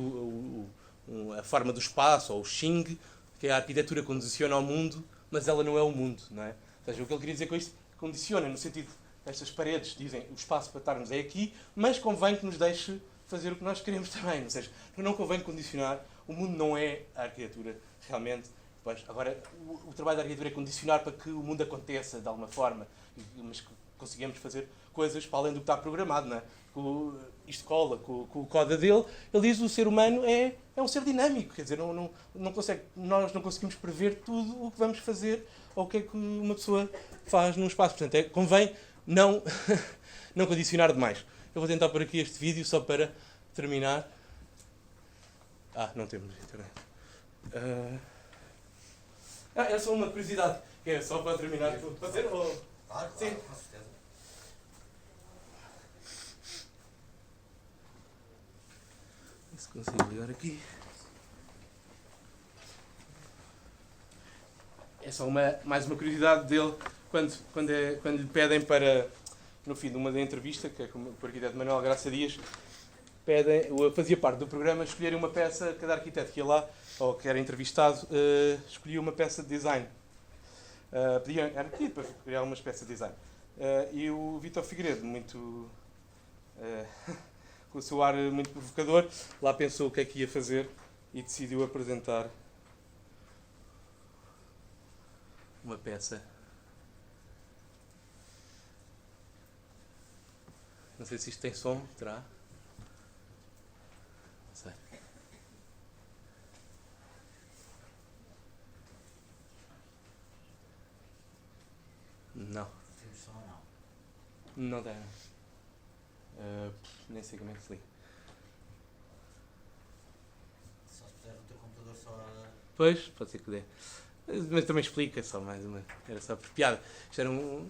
a forma do espaço, ou o Xing, que é a arquitetura que condiciona ao mundo, mas ela não é o mundo, não é? Ou seja, o que ele queria dizer com isto, condiciona, no sentido, estas paredes dizem, o espaço para estarmos é aqui, mas convém que nos deixe fazer o que nós queremos também, ou seja, não convém condicionar, o mundo não é a arquitetura realmente. Pois, agora, o trabalho da arquitetura é condicionar para que o mundo aconteça de alguma forma, mas que consigamos fazer coisas para além do que está programado, não é? Isto cola com o código dele, ele diz que o ser humano é um ser dinâmico, quer dizer, nós não conseguimos prever tudo o que vamos fazer ou o que é que uma pessoa faz num espaço, portanto, convém não condicionar demais. Eu vou tentar pôr aqui este vídeo só para terminar. Não temos internet. É só uma curiosidade. Que é só para terminar. Pode ser? Ou... Claro, sim, com certeza. Se consigo ligar aqui. É só mais uma curiosidade dele quando lhe pedem para... No fim de uma entrevista, que é com o arquiteto Manuel Graça Dias, fazia parte do programa escolher uma peça, cada arquiteto que ia lá, ou que era entrevistado, escolhia uma peça de design. Era pedido para criar uma peça de design. E o Vítor Figueiredo, com o seu ar muito provocador, lá pensou o que é que ia fazer e decidiu apresentar uma peça Não sei se isto tem som, terá? Não sei. Não. Temos som ou não? Não tem. Nem sei como é que se liga. Só se puder no teu computador só... Pois, pode ser que dê. Mas também explica só mais uma. Era só por piada. Isto era um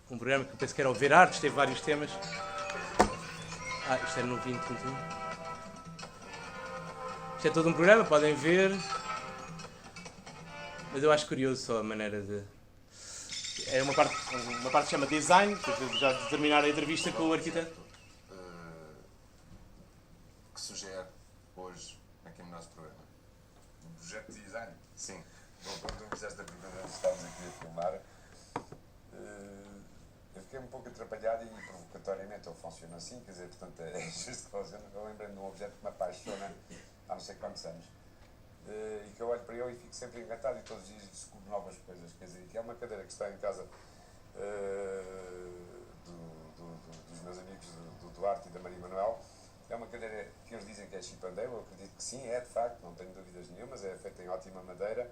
programa que eu penso que era o Ver Artes, teve vários temas. Isto era no 2021. Isto é todo um programa, podem ver. Mas eu acho curioso só a maneira de... É uma parte que chama design, depois já de terminar a entrevista com o arquiteto. Que sugere hoje aqui no nosso programa? Um projeto de design? Sim. Bom, quando tu fizeste a pergunta, estávamos aqui a filmar, eu fiquei um pouco atrapalhado e provocatoriamente ele funciona assim, quer dizer, portanto é justo que funciona. Eu lembrei-me de um objeto que me apaixona há não sei quantos anos. E que eu olho para ele e fico sempre encantado e todos os dias descubro novas coisas, quer dizer, que é uma cadeira que está em casa dos meus amigos do Duarte e da Maria Manuel. É uma cadeira que eles dizem que é chipandale, eu acredito que sim, é de facto, não tenho dúvidas nenhumas, é feita em ótima madeira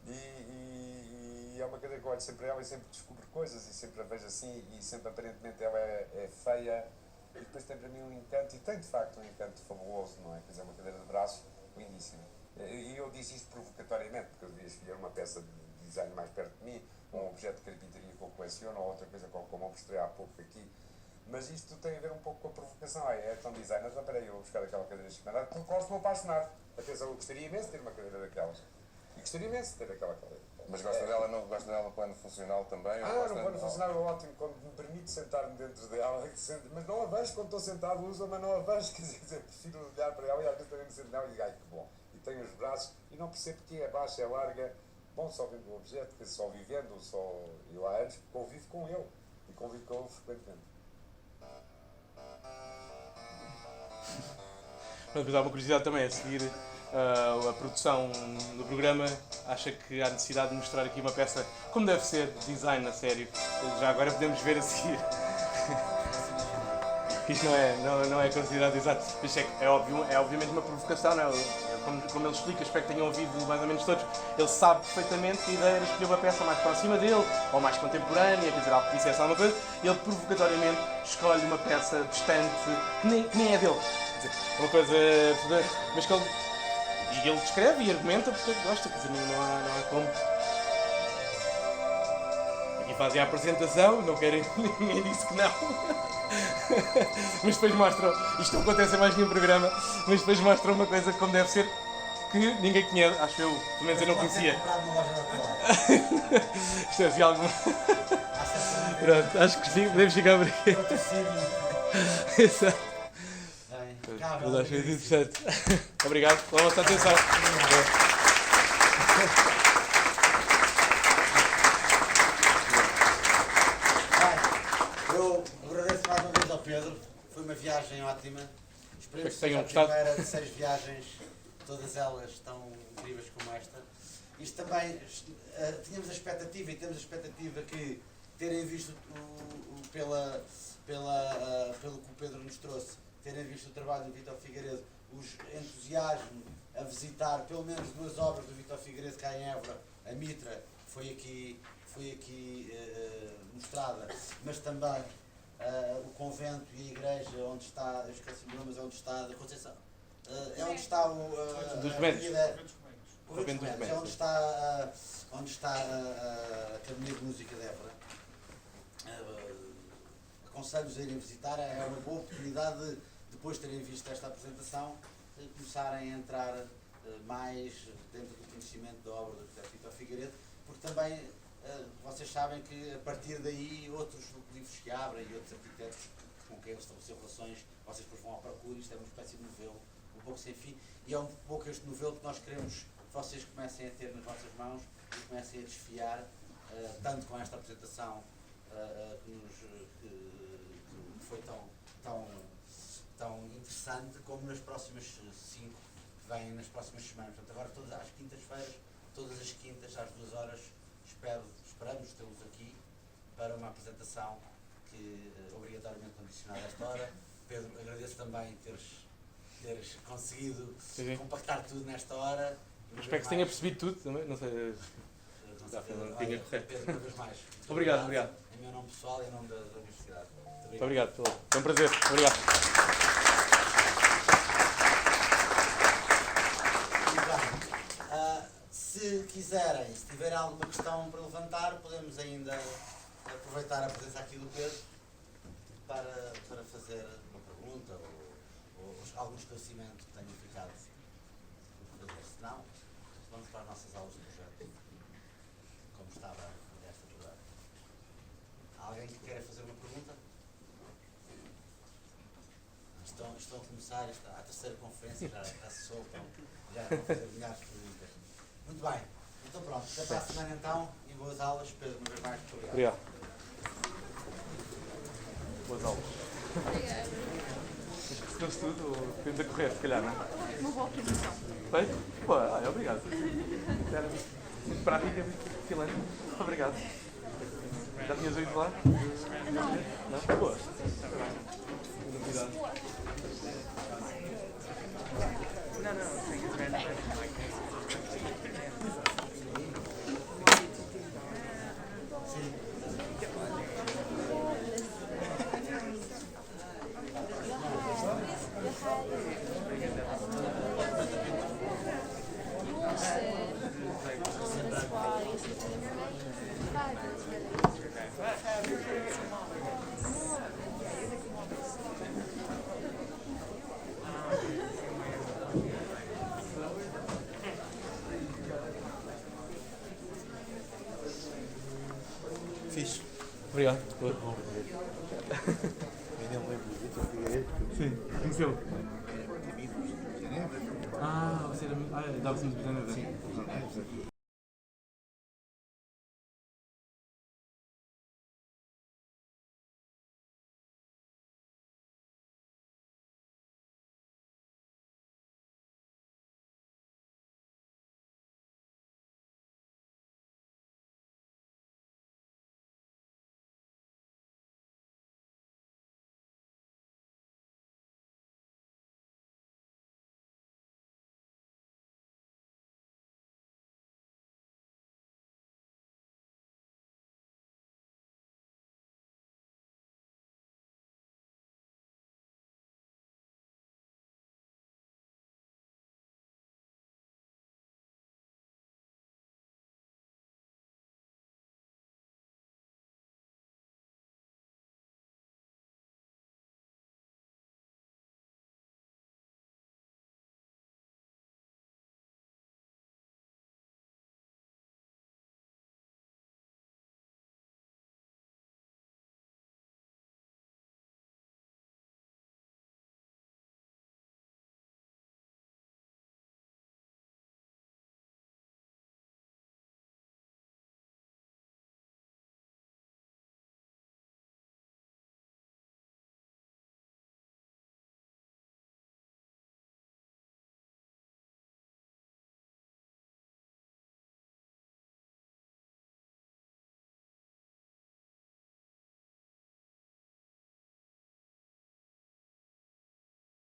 e é uma cadeira que eu olho sempre para ela e sempre descubro coisas e sempre a vejo assim e sempre aparentemente ela é feia e depois tem para mim um encanto e tem de facto um encanto fabuloso, não é? Quer dizer, é uma cadeira de braço lindíssima. E eu disse isto provocatoriamente, porque eu devia escolher uma peça de design mais perto de mim, um objeto de carpintaria que eu coleciono, ou outra coisa como eu mostrei há pouco aqui. Mas isto tem a ver um pouco com a provocação. É tão design, então peraí, eu vou buscar aquela cadeira chimera, por qual estou apaixonado. Atenção, eu gostaria imenso de ter uma cadeira daquelas. E gostaria imenso de ter aquela cadeira. Mas gosta dela, não gosta dela no plano funcional também? No plano funcional é ótimo, quando me permite sentar-me dentro dela, mas não a vejo quando estou sentado, uso, mas não a vejo, quer dizer, prefiro olhar para ela e às vezes também me sento nela e digo, ai que bom. E tenho os braços e não percebo que é baixa, é larga. Bom, só vendo o objeto, quer dizer, só vivendo, eu há anos convivo com ele e convivo com ele frequentemente. Mas há uma curiosidade também a seguir. A produção do programa acha que há necessidade de mostrar aqui uma peça como deve ser, design a sério. Já agora podemos ver a seguir. Isto não é considerado exato. Mas é obviamente uma provocação, não é? Como ele explica, espero que tenham ouvido mais ou menos todos. Ele sabe perfeitamente que a ideia era escolher uma peça mais próxima dele, ou mais contemporânea, quer dizer, algo que dissesse alguma coisa, e ele provocatoriamente escolhe uma peça distante que nem é dele. Quer dizer, é uma coisa. Mas que ele. E ele descreve e argumenta porque gosta, quer dizer, não há como. Aqui fazem a apresentação, não querem, ninguém disse que não. Mas depois mostram, isto não acontece em mais nenhum programa, mas depois mostram uma coisa como deve ser que ninguém conhece, acho eu, pelo menos eu não conhecia. Isto é assim alguma. Pronto, acho que sim, podemos ficar por aqui. Exato. Mas acho muito interessante. Obrigado pela vossa atenção. Eu agradeço mais uma vez ao Pedro, foi uma viagem ótima. Esperemos que tenham seja a gostado. primeira de 6 viagens, todas elas tão incríveis como esta. Isto também, tínhamos a expectativa e temos a expectativa que terem visto pelo que o Pedro nos trouxe, terem visto o trabalho do Vítor Figueiredo, os entusiasmo a visitar pelo menos 2 obras do Vítor Figueiredo cá em Évora, a Mitra foi aqui mostrada, mas também o convento e a igreja onde está, eu esqueci o nome, mas é onde está a Conceição, é onde está o Convento dos Remédios. é onde está a Academia de Música de Évora. Aconselho-vos a irem visitar, é uma boa oportunidade de, depois de terem visto esta apresentação, de começarem a entrar mais dentro do conhecimento da obra do arquiteto Vítor Figueiredo, porque também vocês sabem que a partir daí outros livros que abrem e outros arquitetos com quem ele estabeleceu relações, vocês depois vão à procura, isto é uma espécie de novelo, um pouco sem fim, e é um pouco este novelo que nós queremos que vocês comecem a ter nas vossas mãos e comecem a desfiar, tanto com esta apresentação que foi tão interessante, como nas próximas 5 que vêm nas próximas semanas. Portanto, agora todas às quintas-feiras, todas as quintas às 2 horas, esperamos tê-los aqui para uma apresentação que que obrigatoriamente condicionado a esta hora. Pedro, agradeço também teres conseguido compactar tudo nesta hora. Espero que se tenha percebido tudo também, não sei. Não tinha correto. Pedro, uma vez mais. Obrigado. Em meu nome pessoal e em nome da Universidade. Muito obrigado. Foi um prazer. Obrigado. Muito bem. Se quiserem, se tiverem alguma questão para levantar, podemos ainda aproveitar a presença aqui do Pedro para fazer uma pergunta ou algum esclarecimento que tenha ficado por fazer. Se não, vamos para as nossas aulas de projeto, como estava esta programa. Há alguém que queira fazer uma pergunta? Estão a começar a terceira conferência, já se soltam, já vão fazer milhares de perguntas. Muito bem, então pronto, até para a semana então e boas aulas. Pedro, uma vez mais, muito obrigado. Boas aulas. Obrigada. Estudou-se tudo ou depende a correr, se calhar, não é? Uma boa apresentação. Feito? Pô, obrigado. Era muito prática, muito filante. Obrigado. Já tinhas ouvido falar? Não? Boa. Novidade. Fixe. Obrigado. Ainda me lembro do Vitor Figueiredo. Sim, conheceu? Amigos de Genebra. Você era. Dava-se muito bem, não é? Sim.